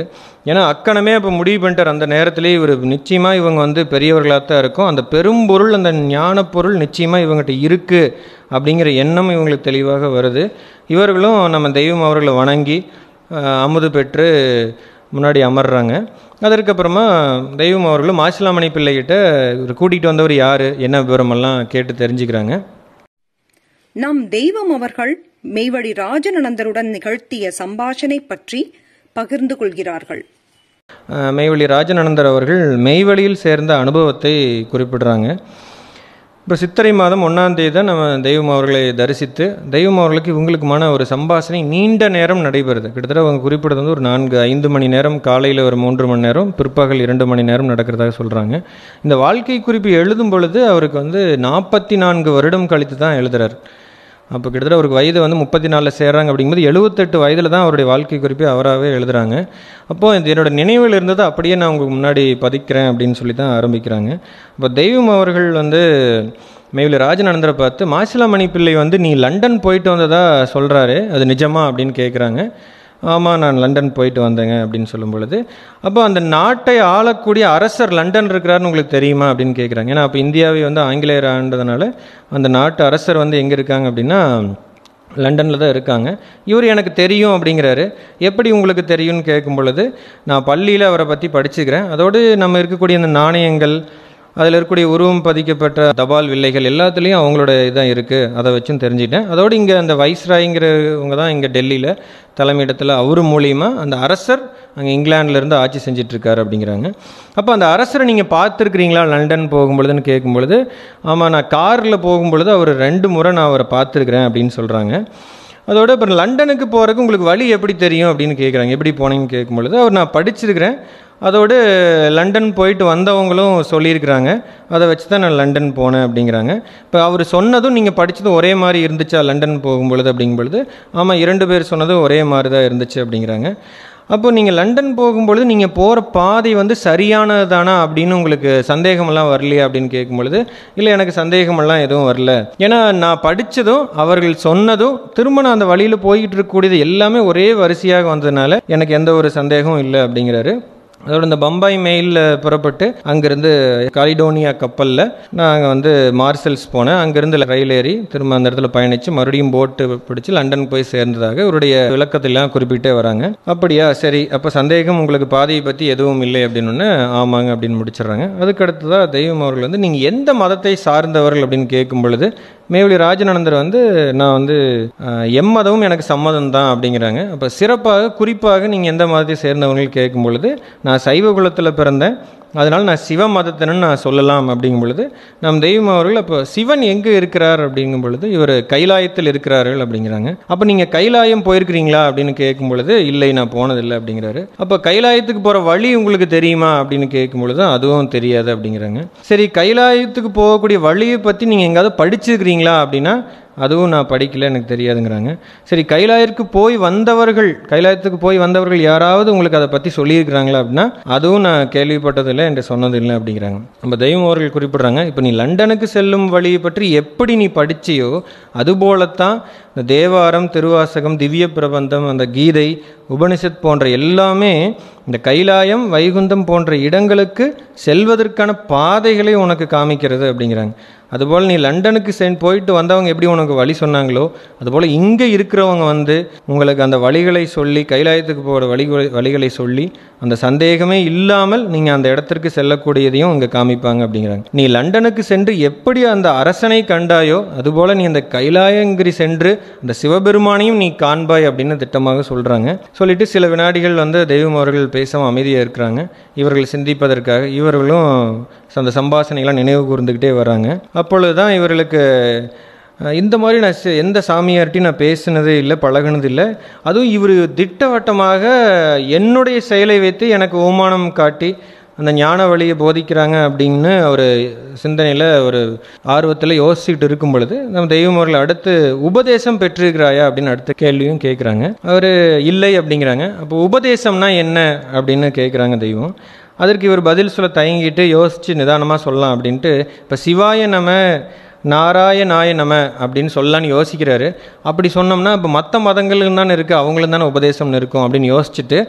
ஏன்னா அக்கணமே அப்போ முடிவு பண்ணிட்டார், அந்த நேரத்திலே இவர் நிச்சயமாக இவங்க வந்து பெரியவர்களாக தான் இருக்கும், அந்த பெரும்பொருள் அந்த ஞான பொருள் நிச்சயமாக இவங்ககிட்ட இருக்குது அப்படிங்கிற எண்ணம் இவங்களுக்கு தெளிவாக வருது. இவர்களும் நம்ம தெய்வம் அவர்களை வணங்கி அமுது பெற்று முன்னாடி அமர்றாங்க. அதற்கப்புறமா தெய்வம் அவர்களும் மாசிலாமணி பிள்ளைகிட்ட இவர் கூட்டிகிட்டு வந்தவர் யார், என்ன விவரமெல்லாம் கேட்டு தெரிஞ்சுக்கிறாங்க. நம் தெய்வம் அவர்கள் மெய்வழி ராஜநந்தருடன் நிகழ்த்திய சம்பாஷணை பற்றி பகிர்ந்து கொள்கிறார்கள். மெய்வழி ராஜநந்தர் அவர்கள் மெய்வழியில் சேர்ந்த அனுபவத்தை குறிப்பிடுறாங்க. இப்போ சித்திரை மாதம் 1ஆம் தேதி தான் நம்ம தெய்வம் அவர்களை தரிசித்து, தெய்வம் அவர்களுக்கு இவங்களுக்குமான ஒரு சம்பாஷணை நீண்ட நேரம் நடைபெறுது. கிட்டத்தட்ட அவங்க குறிப்பிட்டது வந்து ஒரு 4-5 மணி நேரம், காலையில் ஒரு 3 மணி நேரம், பிற்பகல் 2 மணி நேரம் நடக்கிறதாக சொல்கிறாங்க. இந்த வாழ்க்கை குறிப்பு எழுதும் பொழுது அவருக்கு வந்து 44 வருடம் கழித்து தான் எழுதுறார். அப்போ கிட்டத்தட்ட அவருக்கு வயது வந்து 34 சேர்றாங்க. அப்படிங்கும்போது 78 வயதில் தான் அவருடைய வாழ்க்கை குறிப்பை அவராகவே எழுதுகிறாங்க. அப்போது என்னோட நினைவில் இருந்ததை அப்படியே நான் உங்களுக்கு முன்னாடி பதிக்கிறேன் அப்படின்னு சொல்லி தான் ஆரம்பிக்கிறாங்க. அப்போ தெய்வம் அவர்கள் வந்து மெய்வழி ராஜநந்தரை பார்த்து, மாசிலாமணி பிள்ளை வந்து நீ லண்டன் போயிட்டு வந்ததா சொல்கிறாரு, அது நிஜமா அப்படின்னு கேட்குறாங்க. ஆமாம், நான் லண்டன் போயிட்டு வந்தேங்க அப்படின்னு சொல்லும் பொழுது, அப்போ அந்த நாட்டை ஆளக்கூடிய அரசர் லண்டன் இருக்கிறாருன்னு உங்களுக்கு தெரியுமா அப்படின்னு கேட்குறாங்க. ஏன்னா அப்போ இந்தியாவை வந்து ஆங்கிலேயர் ஆண்டதுனால அந்த நாட்டு அரசர் வந்து எங்கே இருக்காங்க அப்படின்னா லண்டனில் தான் இருக்காங்க. இவர் எனக்கு தெரியும் அப்படிங்கிறாரு. எப்படி உங்களுக்கு தெரியும்னு கேட்கும் பொழுது, நான் பள்ளியில் அவரை பற்றி படிச்சுக்கிறேன், அதோடு நம்ம இருக்கக்கூடிய அந்த நாணயங்கள், அதில் இருக்கக்கூடிய உருவம் பதிக்கப்பட்ட தபால் வில்லைகள் எல்லாத்துலேயும் அவங்களோட இதான் இருக்குது, அதை வச்சும் தெரிஞ்சுக்கிட்டேன். அதோடு இங்கே அந்த வைஸ்ராய்ங்கிறவங்க தான் இங்கே டெல்லியில் தலைமையிடத்தில் அவர் மூலியமாக அந்த அரசர் அங்கே இங்கிலாந்துலேருந்து ஆட்சி செஞ்சிட்ருக்காரு அப்படிங்கிறாங்க. அப்போ அந்த அரசரை நீங்கள் பார்த்துருக்குறீங்களா லண்டன் போகும்பொழுதுன்னு கேட்கும்பொழுது, ஆமாம் நான் காரில் போகும்பொழுது அவர் 2 முறை நான் அவரை பார்த்துருக்குறேன் அப்படின்னு சொல்கிறாங்க. அதோட அப்புறம் லண்டனுக்கு போகிறதுக்கு உங்களுக்கு வழி எப்படி தெரியும் அப்படின்னு கேட்குறாங்க. எப்படி போனீங்கன்னு கேட்கும்பொழுது, அவர் நான் படிச்சிருக்கிறேன், அதோடு லண்டன் போயிட்டு வந்தவங்களும் சொல்லியிருக்கிறாங்க, அதை வச்சு தான் நான் லண்டன் போனேன் அப்படிங்கிறாங்க. இப்போ அவர் சொன்னதும் நீங்கள் படித்ததும் ஒரே மாதிரி இருந்துச்சா லண்டன் போகும்பொழுது அப்படிங்கும்பொழுது, ஆமாம் 2 பேர் சொன்னதும் ஒரே மாதிரி தான் இருந்துச்சு அப்படிங்கிறாங்க. அப்போ நீங்கள் லண்டன் போகும்பொழுது நீங்கள் போகிற பாதை வந்து சரியானது தானா அப்படின்னு உங்களுக்கு சந்தேகமெல்லாம் வரலையா அப்படின்னு கேட்கும்பொழுது, இல்லை எனக்கு சந்தேகமெல்லாம் எதுவும் வரல, ஏன்னா நான் படித்ததும் அவர்கள் சொன்னதும் திரும்ப நான் அந்த வழியில் போய்கிட்டு இருக்கக்கூடியது எல்லாமே ஒரே வரிசையாக வந்ததுனால எனக்கு எந்த ஒரு சந்தேகமும் இல்லை அப்படிங்கிறாரு. அதோட இந்த பம்பாய் மெயிலில் புறப்பட்டு அங்கேருந்து காலிடோனியா கப்பலில் நாங்கள் மார்செல்ஸ் போனேன். அங்கேருந்து ரயில் ஏறி திரும்ப அந்த இடத்துல பயணித்து மறுபடியும் போட்டு பிடிச்சி லண்டன் போய் சேர்ந்ததாக இவருடைய விளக்கத்திலாம் குறிப்பிட்டே வராங்க. அப்படியா, சரி, அப்போ சந்தேகம் உங்களுக்கு பாதையை பற்றி எதுவும் இல்லை அப்படின்னு ஆமாங்க அப்படின்னு முடிச்சிடுறாங்க. அதுக்கடுத்து தான் தெய்வம் அவர்கள் நீங்கள் எந்த மதத்தை சார்ந்தவர்கள் அப்படின்னு கேட்கும் பொழுது மேவழி ராஜநந்தர் நான் எம்மதமும் எனக்கு சம்மதம் தான் அப்படிங்கிறாங்க. அப்போ சிறப்பாக குறிப்பாக நீங்கள் எந்த மதத்தை சேர்ந்தவர்கள் கேட்கும் பொழுது நான் சைவ குலத்தில் பிறந்தேன், அதனால் நான் சிவ மதத்தினன்னு நான் சொல்லலாம் அப்படிங்கும் பொழுது நம் தெய்வம் அவர்கள் அப்போ சிவன் எங்கே இருக்கிறார் அப்படிங்கும் பொழுது இவர் கைலாயத்தில் இருக்கிறார்கள் அப்படிங்கிறாங்க. அப்போ நீங்கள் கைலாயம் போயிருக்கிறீங்களா அப்படின்னு கேட்கும் பொழுது இல்லை, நான் போனதில்லை அப்படிங்கிறாரு. அப்போ கைலாயத்துக்கு போகிற வழி உங்களுக்கு தெரியுமா அப்படின்னு கேட்கும் பொழுது அதுவும் தெரியாது அப்படிங்கிறாங்க. சரி, கைலாயத்துக்கு போகக்கூடிய வழியை பற்றி நீங்கள் எங்காவது படிச்சிருக்கிறீங்களா அப்படின்னா அதுவும் நான் படிக்கல, எனக்கு தெரியாதுங்கிறாங்க. சரி, கைலாயத்துக்கு போய் வந்தவர்கள் யாராவது உங்களுக்கு அதை பற்றி சொல்லியிருக்கிறாங்களா அப்படின்னா அதுவும் நான் கேள்விப்பட்டதில்லை என்று சொன்னதில்லை அப்படிங்கிறாங்க. நம்ம தெய்வம் அவர்கள் குறிப்பிட்றாங்க, இப்போ நீ லண்டனுக்கு செல்லும் வழியை பற்றி எப்படி நீ படிச்சியோ அதுபோலத்தான் இந்த தேவாரம், திருவாசகம், திவ்ய பிரபந்தம், அந்த கீதை, உபனிஷத் போன்ற எல்லாமே இந்த கைலாயம், வைகுந்தம் போன்ற இடங்களுக்கு செல்வதற்கான பாதைகளை உனக்கு காமிக்கிறது அப்படிங்கிறாங்க. அதுபோல் நீ லண்டனுக்கு போயிட்டு வந்தவங்க எப்படி உனக்கு வழி சொன்னாங்களோ அதுபோல் இங்கே இருக்கிறவங்க உங்களுக்கு அந்த வழிகளை சொல்லி, கைலாயத்துக்கு போகிற வழிகளை சொல்லி அந்த சந்தேகமே இல்லாமல் நீங்கள் அந்த இடத்திற்கு செல்லக்கூடியதையும் இங்கே காமிப்பாங்க அப்படிங்கிறாங்க. நீ லண்டனுக்கு சென்று எப்படி அந்த அரசனை கண்டாயோ அதுபோல் நீ அந்த கைலாயங்கிரி சென்று அந்த சிவபெருமானையும் நீ காண்பாய் அப்படின்னு திட்டமாக சொல்கிறாங்க. சொல்லிட்டு சில வினாடிகள் தெய்வம் அவர்கள் பேசாமல் அமைதியாக இருக்கிறாங்க. இவர்கள் சிந்திப்பதற்காக இவர்களும் அந்த சம்பாஷணைகளாம் நினைவு கூர்ந்துக்கிட்டே வராங்க. அப்பொழுது தான் இவர்களுக்கு இந்த மாதிரி நான் எந்த சாமியார்ட்டையும் நான் பேசினதே இல்லை, பழகினது இல்லை. அதுவும் இவர் திட்டவட்டமாக என்னுடைய செயலை வைத்து எனக்கு அவமானம் காட்டி அந்த ஞான வழியை போதிக்கிறாங்க அப்படின்னு ஒரு சிந்தனையில் ஒரு ஆர்வத்தில் யோசிச்சுட்டு இருக்கும் பொழுது நம்ம தெய்வம் அவர்கள் அடுத்து உபதேசம் பெற்றிருக்கிறாயா அப்படின்னு அடுத்த கேள்வியும் கேட்குறாங்க. அவர் இல்லை அப்படிங்கிறாங்க. அப்போ உபதேசம்னா என்ன அப்படின்னு கேட்குறாங்க தெய்வம். அதற்கு இவர் பதில் சொல்ல தயங்கிட்டு யோசித்து நிதானமாக சொல்லலாம் அப்படின்ட்டு இப்போ சிவாய நம, நாராயணாய நம அப்படின்னு சொல்லலான்னு யோசிக்கிறாரு. அப்படி சொன்னோம்னா இப்போ மற்ற மதங்களுக்கு தானே இருக்குது, அவங்களுக்கு தானே உபதேசம்னு இருக்கும் அப்படின்னு யோசிச்சுட்டு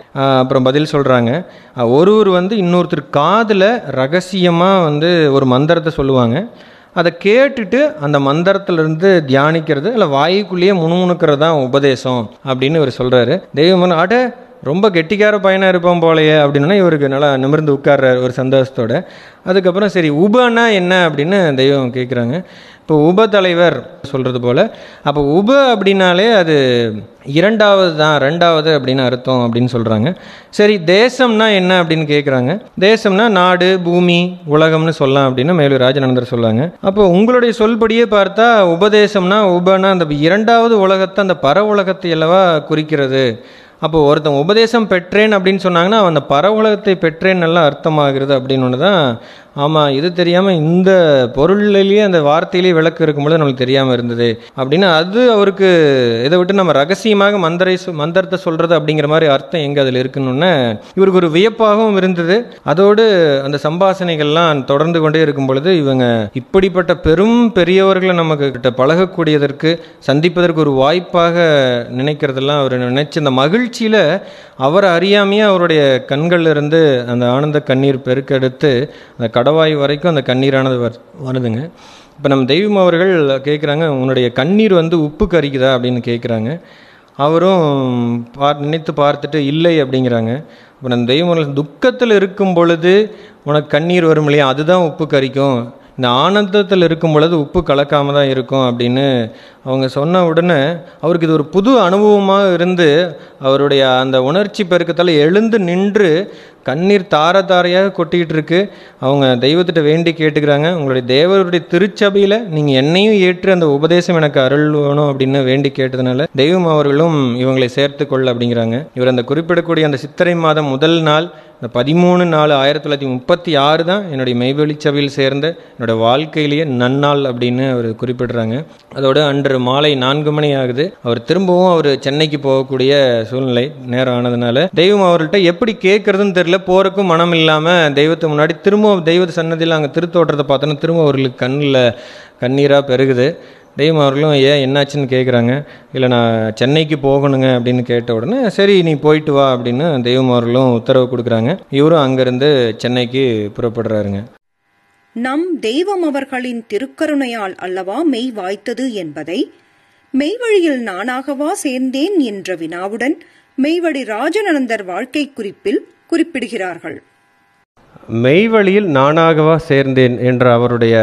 அப்புறம் பதில் சொல்கிறாங்க. ஒருவர் இன்னொருத்தர் காதில் ரகசியமாக ஒரு மந்திரத்தை சொல்லுவாங்க. அதை கேட்டுட்டு அந்த மந்திரத்திலிருந்து தியானிக்கிறது இல்லை வாய்க்குள்ளேயே முணுமுணுக்கிறது தான் உபதேசம் அப்படின்னு இவர் சொல்கிறாரு. தெய்வம் ரொம்ப கெட்டிக்கார பையனாக இருப்போம் போலையே அப்படின்னா இவருக்கு நல்லா நிமிர்ந்து உட்கார்றாரு ஒரு சந்தோஷத்தோட. அதுக்கப்புறம் சரி உபன்னா என்ன அப்படின்னு தெய்வம் கேட்குறாங்க. இப்போ உப தலைவர் சொல்கிறது போல், அப்போ உப அப்படின்னாலே அது இரண்டாவது தான், ரெண்டாவது அப்படின்னு அர்த்தம் அப்படின்னு சொல்கிறாங்க. சரி, தேசம்னா என்ன அப்படின்னு கேட்குறாங்க. தேசம்னா நாடு, பூமி, உலகம்னு சொல்லலாம் அப்படின்னு மேலூர் ராஜநந்தர் சொல்லாங்க. அப்போ உங்களுடைய சொல்படியே பார்த்தா உபதேசம்னா உபனா அந்த இரண்டாவது உலகத்தை, அந்த பர உலகத்தை அல்லவா குறிக்கிறது. அப்போ ஒருத்தன் உபதேசம் பெற்றேன் அப்படின்னு சொன்னாங்கன்னா அவன் அந்த பர உலகத்தை பெற்றேன் நல்லா அர்த்தமாகிறது அப்படின்னு ஒன்று தான். ஆமாம், இது தெரியாமல் இந்த பொருளிலேயே அந்த வார்த்தையிலேயே விளக்கு இருக்கும்போது நம்மளுக்கு தெரியாமல் இருந்தது அப்படின்னு அது அவருக்கு இதை விட்டு நம்ம ரகசியமாக மந்திரத்தை சொல்கிறது அப்படிங்கிற மாதிரி அர்த்தம் எங்கே அதில் இருக்குன்னு இவருக்கு ஒரு வியப்பாகவும் இருந்தது. அதோடு அந்த சம்பாஷணைகள்லாம் தொடர்ந்து கொண்டே இருக்கும் பொழுது இவங்க இப்படிப்பட்ட பெரும் பெரியவர்களை நமக்கு பழகக்கூடியதற்கு, சந்திப்பதற்கு ஒரு வாய்ப்பாக நினைக்கிறதெல்லாம் அவர் நினைச்சு அந்த மகிழ்ச்சியில் அவர் அறியாமையே அவருடைய கண்களில் இருந்து அந்த ஆனந்த கண்ணீர் பெருக்கெடுத்து அந்த கடவாய் வரைக்கும் அந்த கண்ணீரானது வருதுங்க. இப்போ நம்ம தெய்வம் அவர்கள் கேட்குறாங்க, உன்னுடைய கண்ணீர் உப்பு கரிக்குதா அப்படின்னு கேட்குறாங்க. அவரும் நினைத்து பார்த்துட்டு இல்லை அப்படிங்கிறாங்க. இப்போ நம்ம தெய்வம் அவர்கள் துக்கத்தில் இருக்கும் பொழுது உனக்கு கண்ணீர் வரும் இல்லையா, அதுதான் உப்பு கரிக்கும். இந்த ஆனந்தத்தில் இருக்கும் பொழுது உப்பு கலக்காமல் தான் இருக்கும் அப்படின்னு அவங்க சொன்ன உடனே அவருக்கு இது ஒரு புது அனுபவமாக இருந்து அவருடைய அந்த உணர்ச்சி பெருக்கத்தால் எழுந்து நின்று கண்ணீர் தார தாரையாக கொட்டிக்கிட்டு இருக்கு. அவங்க தெய்வத்திட்ட வேண்டி கேட்டுக்கிறாங்க, உங்களுடைய தேவருடைய திருச்சபையில் நீங்கள் என்னையும் ஏற்று அந்த உபதேசம் எனக்கு அருள் வேணும் அப்படின்னு வேண்டி கேட்டதுனால தெய்வம் அவர்களும் இவங்களை சேர்த்து கொள்ள அப்படிங்கிறாங்க. இவர் அந்த குறிப்பிடக்கூடிய அந்த சித்திரை மாதம் முதல் நாள் இந்த 13/4/1936 தான் என்னுடைய மெய்வெளிச்சபையில் சேர்ந்த என்னோடய வாழ்க்கையிலேயே நன்னாள் அப்படின்னு அவர் குறிப்பிடுறாங்க. அதோடு அன்று மாலை 4 மணி ஆகுது. அவர் திரும்பவும் அவர் சென்னைக்கு போகக்கூடிய சூழ்நிலை நேரம் ஆனதுனால தெய்வம் அவர்கிட்ட எப்படி கேட்கறதுன்னு தெரியல, போறக்கும் மனம் இல்லாமல் தெய்வத்தை முன்னாடி திரும்ப தெய்வ சன்னதியில் அங்கே திருத்தோற்றத்தை பார்த்தோன்னா திரும்ப அவர்களுக்கு கண்ணில் கண்ணீராக பெருகுது. தெய்வம் அவர்களும் ஏன் என்னாச்சுன்னு கேட்குறாங்க. இல்லை நான் சென்னைக்கு போகணுங்க அப்படின்னு கேட்ட உடனே சரி நீ போயிட்டு வா அப்படின்னு தெய்வம் அவர்களும் உத்தரவு கொடுக்குறாங்க. இவரும் அங்கேருந்து சென்னைக்கு புறப்படுறாருங்க. நம் தெய்வம் அவர்களின் திருக்கருணையால் அல்லவா மெய் வாய்த்தது என்பதை மெய்வழியில் நானாகவா சேர்ந்தேன் என்ற வினாவுடன் மெய்வழி ராஜநந்தர் வாழ்க்கை குறிப்பில் குறிப்பிடுகிறார்கள். மெய்வழியில் நானாகவா சேர்ந்தேன் என்ற அவருடைய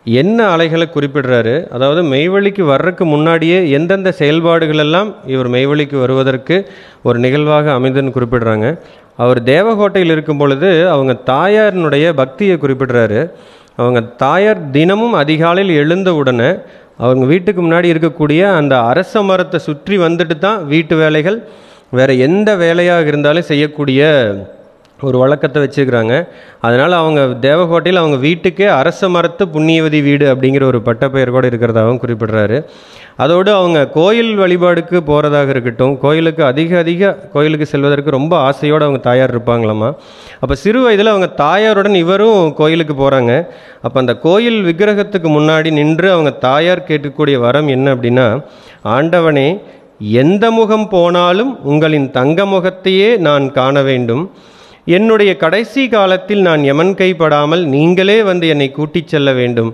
என்ன அலைகளை குறிப்பிடுறாரு. அதாவது மெய்வழிக்கு வர்றதுக்கு முன்னாடியே எந்தெந்த செயல்பாடுகள் எல்லாம் இவர் மெய்வழிக்கு வருவதற்கு ஒரு நிகழ்வாக அமைந்துன்னு குறிப்பிடுறாங்க. அவர் தேவகோட்டையில் இருக்கும் பொழுது அவங்க தாயாரினுடைய பக்தியை குறிப்பிடுறாரு. அவங்க தாயார் தினமும் அதிகாலையில் எழுந்த உடனே அவங்க வீட்டுக்கு முன்னாடி இருக்கக்கூடிய அந்த அரச மரத்தை சுற்றி வந்துட்டு தான் வீட்டு வேலைகள் வேறு எந்த வேலையாக இருந்தாலும் செய்யக்கூடிய ஒரு வழக்கத்தை வச்சுக்கிறாங்க. அதனால் அவங்க தேவகோட்டையில் அவங்க வீட்டுக்கே அரச மரத்து புண்ணியவதி வீடு அப்படிங்கிற ஒரு பட்டப்பெயர் கூட இருக்கிறதாகவும் குறிப்பிடுறாரு. அதோடு அவங்க கோயில் வழிபாடுக்கு போகிறதாக இருக்கட்டும், கோயிலுக்கு செல்வதற்கு ரொம்ப ஆசையோடு அவங்க தாயார் இருப்பாங்களாமா. அப்போ சிறு வயதில் அவங்க தாயாருடன் இவரும் கோயிலுக்கு போகிறாங்க. அப்போ அந்த கோயில் விக்கிரகத்துக்கு முன்னாடி நின்று அவங்க தாயார் கேட்கக்கூடிய வரம் என்ன அப்படின்னா, ஆண்டவனே எந்த முகம் போனாலும் உங்களின் தங்க முகத்தையே நான் காண வேண்டும். என்னுடைய கடைசி காலத்தில் நான் எமன் கைப்படாமல் நீங்களே வந்து என்னை கூட்டிச் செல்ல வேண்டும்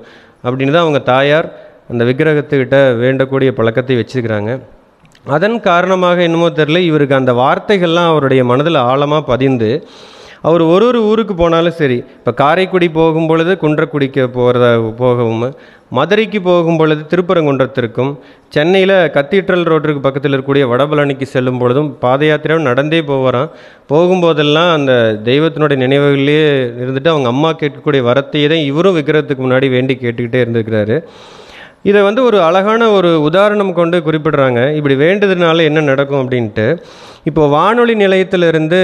அப்படின்னு தான் அவங்க தாயார் அந்த விக்கிரகத்துக்கிட்ட வேண்டக்கூடிய பழக்கத்தை வச்சுக்கிறாங்க. அதன் காரணமாக என்னமோ தெரியல, இவருக்கு அந்த வார்த்தைகள்லாம் அவருடைய மனதில் ஆழமாக பதிந்து அவர் ஒரு ஊருக்கு போனாலும் சரி, இப்போ காரைக்குடி போகும் பொழுது குன்றக்குடிக்கு போகவும், மதுரைக்கு போகும் பொழுது திருப்பரங்குன்றத்திற்கும், சென்னையில் கத்தீட்ரல் ரோட்டிற்கு பக்கத்தில் இருக்கக்கூடிய வடபழனிக்கு செல்லும் பொழுதும் பாத யாத்திரையும் நடந்தே போகிறான். போகும்போதெல்லாம் அந்த தெய்வத்தினுடைய நினைவுகளிலே இருந்துட்டு அவங்க அம்மா கேட்கக்கூடிய வரத்தையே தான் இவரும் விக்கிரகத்துக்கு முன்னாடி வேண்டி கேட்டுக்கிட்டே இருந்திருக்கிறாரு. இதை ஒரு அழகான ஒரு உதாரணம் கொண்டு குறிப்பிடுறாங்க. இப்படி வேண்டதுனால என்ன நடக்கும் அப்படின்ட்டு. இப்போ வானொலி நிலையத்திலிருந்து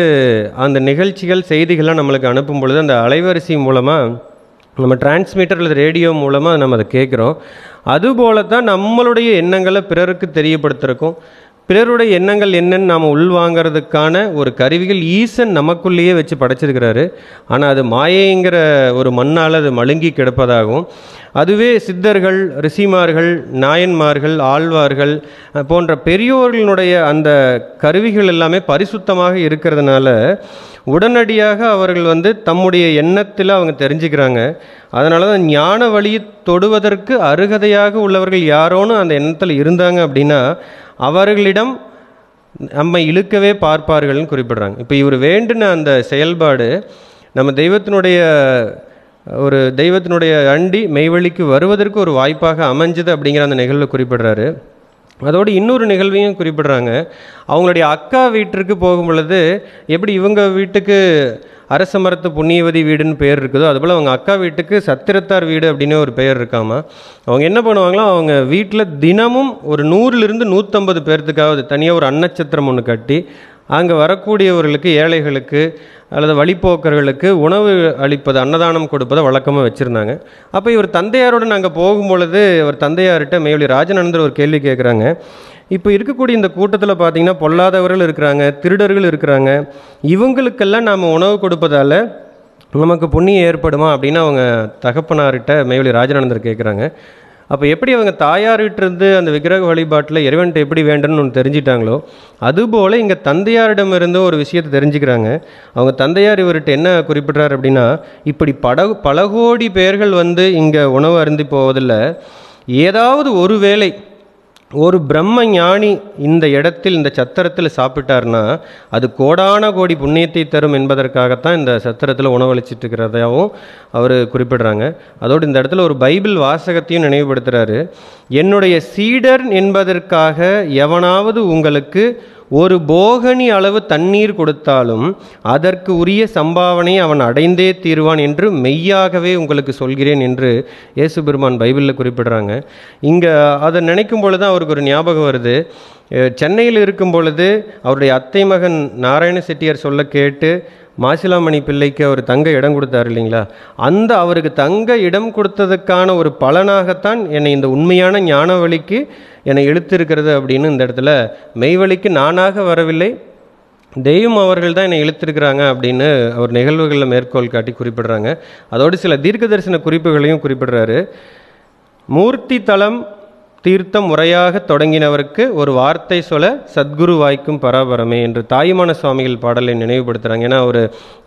அந்த நிகழ்ச்சிகள் செய்திகள்லாம் நம்மளுக்கு அனுப்பும் பொழுது அந்த அலைவரிசை மூலமாக நம்ம டிரான்ஸ்மிட்டர் அல்லது ரேடியோ மூலமாக நம்ம அதை கேட்குறோம். அதுபோல தான் நம்மளுடைய எண்ணங்களை பிறருக்கு தெரியப்படுத்துறக்கும், பிறருடைய எண்ணங்கள் என்னன்னு நாம் உள்வாங்கிறதுக்கான ஒரு கருவிகள் ஈசன் நமக்குள்ளேயே வச்சு படைச்சிருக்கிறாரு. ஆனால் அது மாயைங்கிற ஒரு மண்ணால் அது மழுங்கி கிடப்பதாகவும், அதுவே சித்தர்கள், ரிஷிமார்கள், நாயன்மார்கள், ஆழ்வார்கள் போன்ற பெரியோர்களுடைய அந்த கருவிகள் எல்லாமே பரிசுத்தமாக இருக்கிறதுனால உடனடியாக அவர்கள் தம்முடைய எண்ணத்தில் அவங்க தெரிஞ்சுக்கிறாங்க. அதனால தான் ஞான வழியை தொடுவதற்கு அருகதையாக உள்ளவர்கள் யாரோன்னு அந்த எண்ணத்தில் இருந்தாங்க அப்படின்னா அவர்களிடம் நம்மை இழுக்கவே பார்ப்பார்கள்னு குறிப்பிடுறாங்க. இப்போ இவர் வேண்டின அந்த செயல்பாடு நம்ம தெய்வத்தினுடைய அண்டி மெய்வழிக்கு வருவதற்கு ஒரு வாய்ப்பாக அமைஞ்சது அப்படிங்கிற அந்த நிகழ்வில் குறிப்பிடுறாரு. அதோடு இன்னொரு நிகழ்வையும் குறிப்பிடுறாங்க. அவங்களுடைய அக்கா வீட்டிற்கு போகும் பொழுது எப்படி இவங்க வீட்டுக்கு அரச மரத்து புண்ணியவதி வீடுன்னு பேர் இருக்குதோ, அதுபோல் அவங்க அக்கா வீட்டுக்கு சத்திரத்தார் வீடு அப்படின்னு ஒரு பெயர் இருக்காமா. அவங்க என்ன பண்ணுவாங்களோ, அவங்க வீட்டில் தினமும் ஒரு 100லிருந்து 150 பேர்த்துக்காவது தனியாக ஒரு அன்னச்சத்திரம் ஒன்று கட்டி அங்கே வரக்கூடியவர்களுக்கு, ஏழைகளுக்கு அல்லது வழிப்போக்கர்களுக்கு உணவு அளிப்பது, அன்னதானம் கொடுப்பதை வழக்கமாக வச்சுருந்தாங்க. அப்போ இவர் தந்தையாரோடு நாங்கள் போகும்பொழுது அவர் தந்தையார்கிட்ட மெய்வழி ராஜநந்தர் ஒரு கேள்வி கேட்குறாங்க. இப்போ இருக்கக்கூடிய இந்த கூட்டத்தில் பார்த்திங்கன்னா பொல்லாதவர்கள் இருக்கிறாங்க, திருடர்கள் இருக்கிறாங்க, இவங்களுக்கெல்லாம் நாம் உணவு கொடுப்பதால் நமக்கு புண்ணியம் ஏற்படுமா அப்படின்னு அவங்க தகப்பனார்கிட்ட மெய்வழி ராஜநந்தர் கேட்குறாங்க. அப்போ எப்படி அவங்க தாயார்கிட்டருந்து அந்த விக்கிரக வழிபாட்டில் இறைவன்கிட்ட எப்படி வேண்டும்னு ஒன்று தெரிஞ்சிட்டாங்களோ, அதுபோல் இங்கே தந்தையாரிடமிருந்து ஒரு விஷயத்தை தெரிஞ்சுக்கிறாங்க. அவங்க தந்தையார் இவர்கிட்ட என்ன குறிப்பிட்றாரு அப்படின்னா, இப்படி பல கோடி பேர்கள் இங்கே உணவு அருந்தி போவதில் ஏதாவது ஒரு வேளை ஒரு பிரம்ம ஞானி இந்த இடத்தில், இந்த சத்திரத்தில் சாப்பிட்டார்னா அது கோடான கோடி புண்ணியத்தை தரும் என்பதற்காகத்தான் இந்த சத்திரத்தில் உணவளிச்சிட்டு இருக்கிறதாகவும் அவர் குறிப்பிடுறாங்க. அதோடு இந்த இடத்துல ஒரு பைபிள் வாசகத்தையும் நினைவுபடுத்துகிறாரு. என்னுடைய சீடர் என்பதற்காக எவனாவது உங்களுக்கு ஒரு போகனி அளவு தண்ணீர் கொடுத்தாலும் அதற்கு உரிய சம்பாவனை அவன் அடைந்தே தீர்வான் என்று மெய்யாகவே உங்களுக்கு சொல்கிறேன் என்று இயேசு பெருமான் பைபிளில் குறிப்பிடுறாங்க. இங்கே அதை நினைக்கும் பொழுது அவருக்கு ஒரு ஞாபகம் வருது. சென்னையில் இருக்கும் பொழுது அவருடைய அத்தை மகன் நாராயண செட்டியார் சொல்ல கேட்டு மாசிலாமணி பிள்ளைக்கு அவர் தங்க இடம் கொடுத்தார் இல்லைங்களா, அந்த அவருக்கு தங்க இடம் கொடுத்ததுக்கான ஒரு பலனாகத்தான் என்னை இந்த உண்மையான ஞான வழிக்கு என்னை இழுத்திருக்கிறது அப்படின்னு இந்த இடத்துல மெய்வழிக்கு நானாக வரவில்லை, தெய்வம் அவர்கள் தான் என்னை இழுத்திருக்கிறாங்க அப்படின்னு அவர் நிகழ்வுகளில் மேற்கோள் காட்டி குறிப்பிடுறாங்க. அதோடு சில தீர்க்க தரிசன குறிப்புகளையும் குறிப்பிடுறாரு. மூர்த்தி தலம் தீர்த்தம் முறையாக தொடங்கினவருக்கு ஒரு வார்த்தை சொல்ல சத்குரு வாய்க்கும் பராபரமே என்று தாயுமான சுவாமிகள் பாடலை நினைவுபடுத்துகிறாங்க. ஏன்னா ஒரு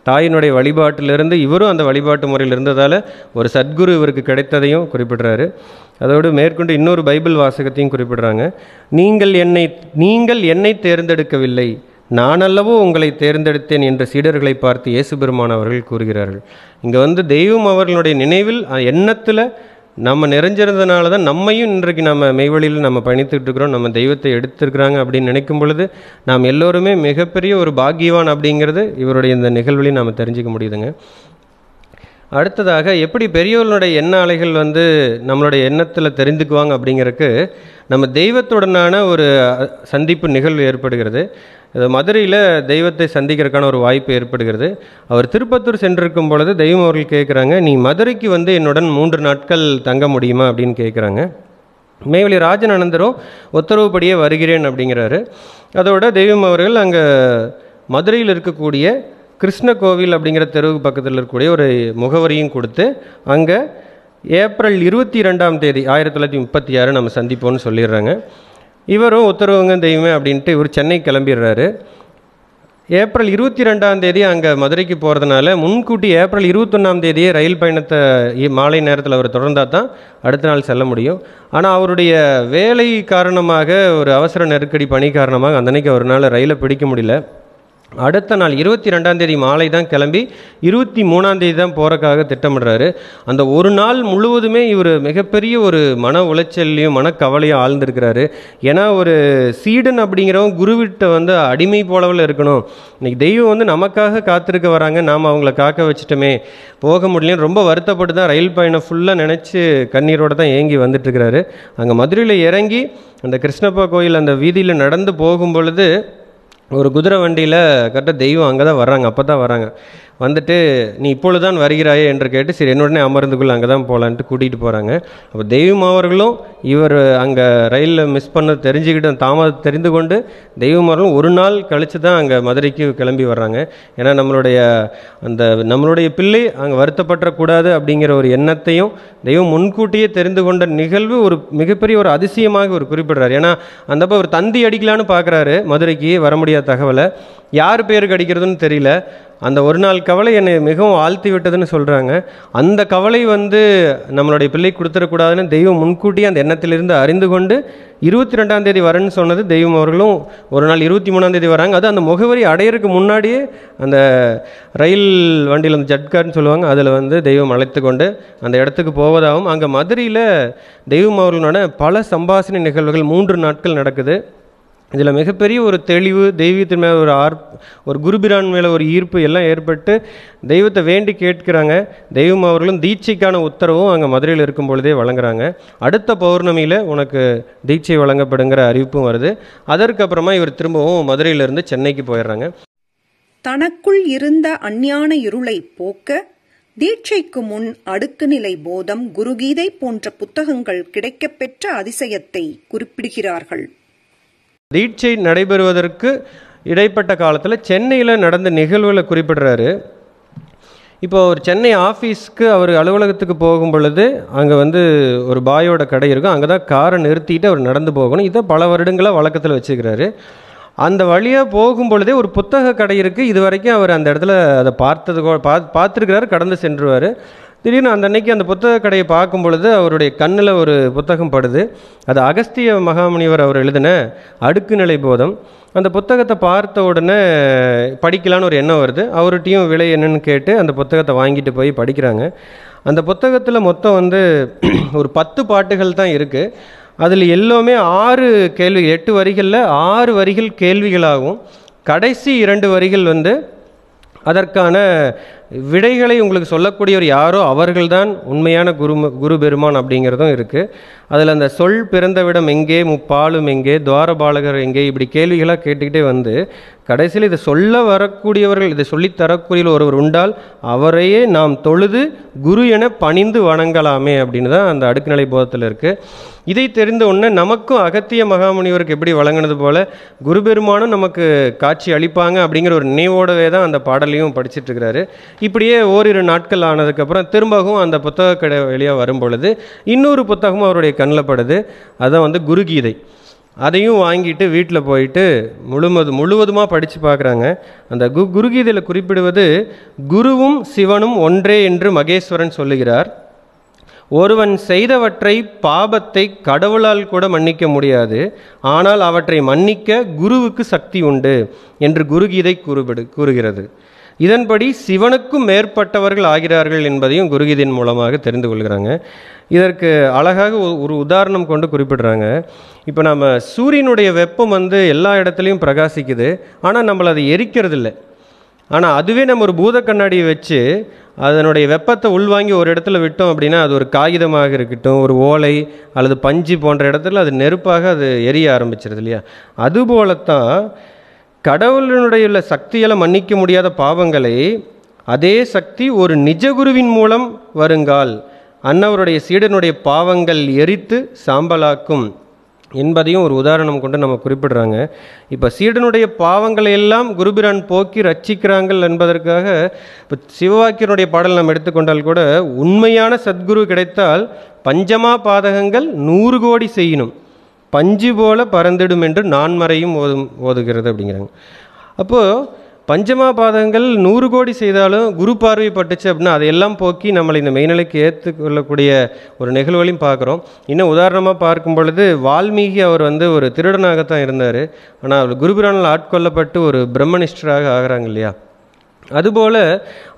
தாயினுடைய வழிபாட்டிலிருந்து இவரும் அந்த வழிபாட்டு முறையில் இருந்ததால் ஒரு சத்குரு இவருக்கு கிடைத்ததையும் குறிப்பிடுறாரு. அதோடு மேற்கொண்டு இன்னொரு பைபிள் வாசகத்தையும் குறிப்பிடுறாங்க. நீங்கள் என்னை தேர்ந்தெடுக்கவில்லை, நானல்லவோ உங்களை தேர்ந்தெடுத்தேன் என்ற சீடர்களை பார்த்து இயேசு பெருமான் அவர்கள் கூறுகிறார்கள். இங்கே தெய்வம் அவர்களுடைய நினைவில் எண்ணத்தில் நம்ம நிறைஞ்சிருந்தனால தான் நம்மையும் இன்றைக்கு நம்ம மெய்வழியில் நம்ம பயணித்துட்டு இருக்கிறோம். நம்ம தெய்வத்தை எடுத்திருக்கிறாங்க அப்படின்னு நினைக்கும் பொழுது நாம் எல்லோருமே மிகப்பெரிய ஒரு பாக்கியவான் அப்படிங்கிறது இவருடைய இந்த நிகழ்வுலையும் நாம் தெரிஞ்சுக்க முடியுதுங்க. அடுத்ததாக எப்படி பெரியவர்களுடைய எண்ண அலைகள் நம்மளுடைய எண்ணத்தில் தெரிந்துக்குவாங்க அப்படிங்கிறதுக்கு நம்ம தெய்வத்துடனான ஒரு சந்திப்பு நிகழ்வு ஏற்படுகிறது. மதுரையில் தெய்வத்தை சந்திக்கிறதுக்கான ஒரு வாய்ப்பு ஏற்படுகிறது. அவர் திருப்பத்தூர் சென்றிருக்கும் பொழுது தெய்வம் அவர்கள் கேட்குறாங்க, நீ மதுரைக்கு என்னுடன் 3 நாட்கள் தங்க முடியுமா அப்படின்னு கேட்குறாங்க. மெய்வழி ராஜநந்தரோ உத்தரவுப்படியே வருகிறேன் அப்படிங்கிறாரு. அதோட தெய்வம் அவர்கள் அங்கே மதுரையில் இருக்கக்கூடிய கிருஷ்ண கோவில் அப்படிங்கிற தெருவுக்கு பக்கத்தில் இருக்கக்கூடிய ஒரு முகவரியும் கொடுத்து அங்கே ஏப்ரல் 22ஆம் தேதி 1936 நம்ம சந்திப்போம்னு சொல்லிடுறாங்க. இவரும் உத்தரவுங்க தெய்வமே அப்படின்ட்டு இவர் சென்னை கிளம்பிடுறாரு. ஏப்ரல் 22ஆம் தேதி அங்கே மதுரைக்கு போகிறதுனால முன்கூட்டி ஏப்ரல் 21ஆம் தேதியே ரயில் பயணத்தை மாலை நேரத்தில் அவர் தொடர்ந்தால் தான் அடுத்த நாள் செல்ல முடியும். ஆனால் அவருடைய வேலை காரணமாக ஒரு அவசர நெருக்கடி பணி காரணமாக அன்றைக்கு அவரால் ரயிலை பிடிக்க முடியல. அடுத்த நாள் 22ஆம் தேதி மாலை தான் கிளம்பி 23ஆம் தேதி தான் போகிறக்காக திட்டமிடுறாரு. அந்த ஒரு நாள் முழுவதுமே இவர் மிகப்பெரிய ஒரு மன உளைச்சல்லையும் மனக்கவலையும் ஆழ்ந்திருக்கிறாரு. ஏன்னா ஒரு சீடன் அப்படிங்கிறவங்க குருவிட்ட அடிமை போலவில் இருக்கணும். இன்னைக்கு தெய்வம் நமக்காக காத்திருக்க வராங்க, நாம் அவங்கள காக்க வச்சுட்டோமே, போக முடியலன்னு ரொம்ப வருத்தப்பட்டு தான் ரயில் பயணம் ஃபுல்லாக நினச்சி கண்ணீரோடு தான் ஏங்கி வந்துட்டுருக்கிறாரு. அங்கே மதுரையில் இறங்கி அந்த கிருஷ்ணப்பா கோயில் அந்த வீதியில் நடந்து போகும் பொழுது ஒரு குதிரை வண்டியில் கரெக்டாக தெய்வம் அங்கே தான் வர்றாங்க. அப்போ தான் வராங்க. வந்துட்டு நீ இப்பொழுதுதான் வருகிறாயே என்று கேட்டு சரி என்னுடனே அமர்ந்துக்குள்ள அங்கே தான் போகலான்ட்டு கூட்டிகிட்டு போகிறாங்க. அப்போ தெய்வம் அவர்களும் இவர் அங்கே ரயிலில் மிஸ் பண்ண தெரிஞ்சுக்கிட்டு தாமதம் தெரிந்து கொண்டு தெய்வம் அவர்களும் ஒரு நாள் கழித்து தான் அங்கே மதுரைக்கு கிளம்பி வர்றாங்க. ஏன்னா நம்மளுடைய பிள்ளை அங்கே வருத்தப்படக்கூடாது அப்படிங்கிற ஒரு எண்ணத்தையும் தெய்வம் முன்கூட்டியே தெரிந்து கொண்ட நிகழ்வு ஒரு மிகப்பெரிய ஒரு அதிசயமாக ஒரு குறிப்பிடுறாரு. ஏன்னா அந்தப்போ ஒரு தந்தி அடிக்கலான்னு பார்க்குறாரு, மதுரைக்கு வர முடியாத தகவலை யார் பேருக்கு அடிக்கிறதுன்னு தெரியல. அந்த ஒரு நாள் கவலை என்னை மிகவும் ஆழ்த்தி விட்டதுன்னு சொல்கிறாங்க. அந்த கவலை நம்மளுடைய பிள்ளை கொடுத்துடக்கூடாதுன்னு தெய்வம் முன்கூட்டியே அந்த எண்ணத்திலிருந்து அறிந்து கொண்டு 22ஆம் தேதி வரேன்னு சொன்னது தெய்வம் அவர்களும் ஒரு நாள் 23ஆம் தேதி வராங்க. அது அந்த முகவரி அடையிறதுக்கு முன்னாடியே அந்த ரயில் வண்டியில் அந்த ஜட்கார்னு சொல்லுவாங்க, அதில் தெய்வம் அழைத்து கொண்டு அந்த இடத்துக்கு போவதாகவும் அங்கே மதுரையில் தெய்வம் அவர்களோட பல சம்பாஷணை நிகழ்வுகள் 3 நாட்கள் நடக்குது. இதில் மிகப்பெரிய ஒரு தெளிவு, தெய்வத்தின் மேலே ஒரு குருபிரான் மேலே ஒரு ஈர்ப்பு எல்லாம் ஏற்பட்டு தெய்வத்தை வேண்டி கேட்குறாங்க. தெய்வம் அவர்களும் தீட்சைக்கான உத்தரவும் அங்கே மதுரையில் இருக்கும் பொழுதே வழங்குறாங்க. அடுத்த பௌர்ணமியில் உனக்கு தீட்சை வழங்கப்படுங்கிற அறிவிப்பும் வருது. அதற்கப்புறமா இவர் திரும்பவும் மதுரையிலிருந்து சென்னைக்கு போயிடுறாங்க. தனக்குள் இருந்த அஞ்ஞான இருளை போக்க தீட்சைக்கு முன் அடுக்குநிலை போதம், குருகீதை போன்ற புத்தகங்கள் கிடைக்கப்பெற்ற அதிசயத்தை குறிப்பிடுகிறார்கள். தீட்சை நடைபெறுவதற்கு இடைப்பட்ட காலத்தில் சென்னையில் நடந்த நிகழ்வுகளை குறிப்பிடுறாரு. இப்போ ஒரு சென்னை ஆஃபீஸ்க்கு அவர் அலுவலகத்துக்கு போகும் பொழுது அங்கே ஒரு பாயோட கடை இருக்கும், அங்கே தான் காரை நிறுத்திட்டு அவர் நடந்து போகணும். இதை பல வருடங்களாக வழக்கத்தில் வச்சுக்கிறாரு. அந்த வழியாக போகும் பொழுதே ஒரு புத்தக கடை இருக்குது. இது வரைக்கும் அவர் அந்த இடத்துல அதை பார்த்துருக்கிறாரு, கடந்து சென்றுவார். திடீர்னு அந்த அன்னைக்கு அந்த புத்தக கடையை பார்க்கும் பொழுது அவருடைய கண்ணில் ஒரு புத்தகம் படுது. அது அகஸ்திய மகாமுனிவர் அவர் எழுதின அடுக்குநிலை போதம். அந்த புத்தகத்தை பார்த்த உடனே படிக்கலான்னு ஒரு எண்ணம் வருது. அவர்கிட்டையும் விலை என்னன்னு கேட்டு அந்த புத்தகத்தை வாங்கிட்டு போய் படிக்கிறாங்க. அந்த புத்தகத்தில் மொத்தம் ஒரு 10 பாட்டுகள் தான் இருக்குது. அதில் எல்லாமே 6 கேள்வி, 8 வரிகளில் 6 வரிகள் கேள்விகளாகவும் கடைசி 2 வரிகள் அதற்கான விடைகளை உங்களுக்கு சொல்லக்கூடியவர் யாரோ அவர்கள்தான் உண்மையான குரு பெருமான் அப்படிங்கிறதும் இருக்குது. அதில் அந்த சொல் பிறந்த விடம் எங்கே, முப்பாலும் எங்கே, துவாரபாலகர் எங்கே, இப்படி கேள்விகளாக கேட்டுக்கிட்டே கடைசியில் இதை சொல்ல வரக்கூடியவர்கள், இதை சொல்லித்தரக்கூடிய ஒருவர் உண்டால் அவரையே நாம் தொழுது குரு என பணிந்து வணங்கலாமே அப்படின்னு தான் அந்த அடுக்குநிலை போதத்தில் இருக்குது. இதை தெரிந்த உடனே நமக்கும் அகத்திய மகாமுனிவருக்கு எப்படி வழங்கினது போல குரு பெருமானும் நமக்கு காட்சி அளிப்பாங்க அப்படிங்கிற ஒரு நினைவோடவே தான் அந்த பாடலையும் படிச்சுட்டு இருக்கிறாரு. இப்படியே ஓரிரு நாட்கள் ஆனதுக்கப்புறம் திரும்பவும் அந்த புத்தக கடை வெளியாக வரும் பொழுது இன்னொரு புத்தகமும் அவருடைய கண்ணில் படுது. அதுதான் வந்து குருகீதை. அதையும் வாங்கிட்டு வீட்டில் போயிட்டு முழுவதுமாக படித்து பார்க்குறாங்க. அந்த குருகீதையில் குறிப்பிடுவது, குருவும் சிவனும் ஒன்றே என்று மகேஸ்வரன் சொல்லுகிறார். ஒருவன் செய்தவற்றை, பாபத்தை கடவுளால் கூட மன்னிக்க முடியாது, ஆனால் அவற்றை மன்னிக்க குருவுக்கு சக்தி உண்டு என்று குருகீதை கூறுகிறது. இதன்படி சிவனுக்கும் மேற்பட்டவர்கள் ஆகிறார்கள் என்பதையும் குருகீதையின் மூலமாக தெரிந்து கொள்கிறாங்க. இதற்கு அழகாக ஒரு உதாரணம் கொண்டு குறிப்பிடுறாங்க. இப்போ நம்ம சூரியனுடைய வெப்பம் வந்து எல்லா இடத்துலையும் பிரகாசிக்குது, ஆனால் நம்மளை அதை எரிக்கிறது இல்லை. ஆனால் அதுவே நம்ம ஒரு பூத கண்ணாடியை வச்சு அதனுடைய வெப்பத்தை உள்வாங்கி ஒரு இடத்துல விட்டோம் அப்படின்னா, அது ஒரு காகிதமாக இருக்கட்டும், ஒரு ஓலை அல்லது பஞ்சு போன்ற இடத்துல அது நெருப்பாக அது எரிய ஆரம்பிச்சிருது இல்லையா? அதுபோலத்தான் கடவுளினுடைய சக்தியால் மன்னிக்க முடியாத பாவங்களை அதே சக்தி ஒரு நிஜகுருவின் மூலம் வருங்கால் அன்னவருடைய சீடனுடைய பாவங்கள் எரித்து சாம்பலாக்கும் என்பதையும் ஒரு உதாரணம் கொண்டு நம்ம குறிப்பிடுறாங்க. இப்போ சீடனுடைய பாவங்களை எல்லாம் குருபிரான் போக்கி ரட்சிக்கிறாங்கள் என்பதற்காக இப்போ சிவவாக்கியனுடைய பாடல் நாம் எடுத்துக்கொண்டால் கூட, உண்மையான சத்குரு கிடைத்தால் பஞ்சமா பாதகங்கள் 100 கோடி செய்யணும், பஞ்சு போல பறந்திடும் என்று நான்மறையும் ஓதுகிறது அப்படிங்கிறாங்க. அப்போது பஞ்சமா பாதகங்கள் 100 கோடி செய்தாலும் குரு பார்வை பட்டுச்சு அப்படின்னா அதையெல்லாம் போக்கி நம்மளை இந்த மெய்நிலைக்கு ஏற்றுக்கொள்ளக்கூடிய ஒரு நிகழ்வுகளையும் பார்க்குறோம். இன்னும் உதாரணமாக பார்க்கும் பொழுது, வால்மீகி அவர் வந்து ஒரு திருடனாகத்தான் இருந்தார், ஆனால் அவர் குருபிரானால் ஆட்கொள்ளப்பட்டு ஒரு பிரம்மனிஷ்டராக ஆகிறாங்க இல்லையா? அதுபோல்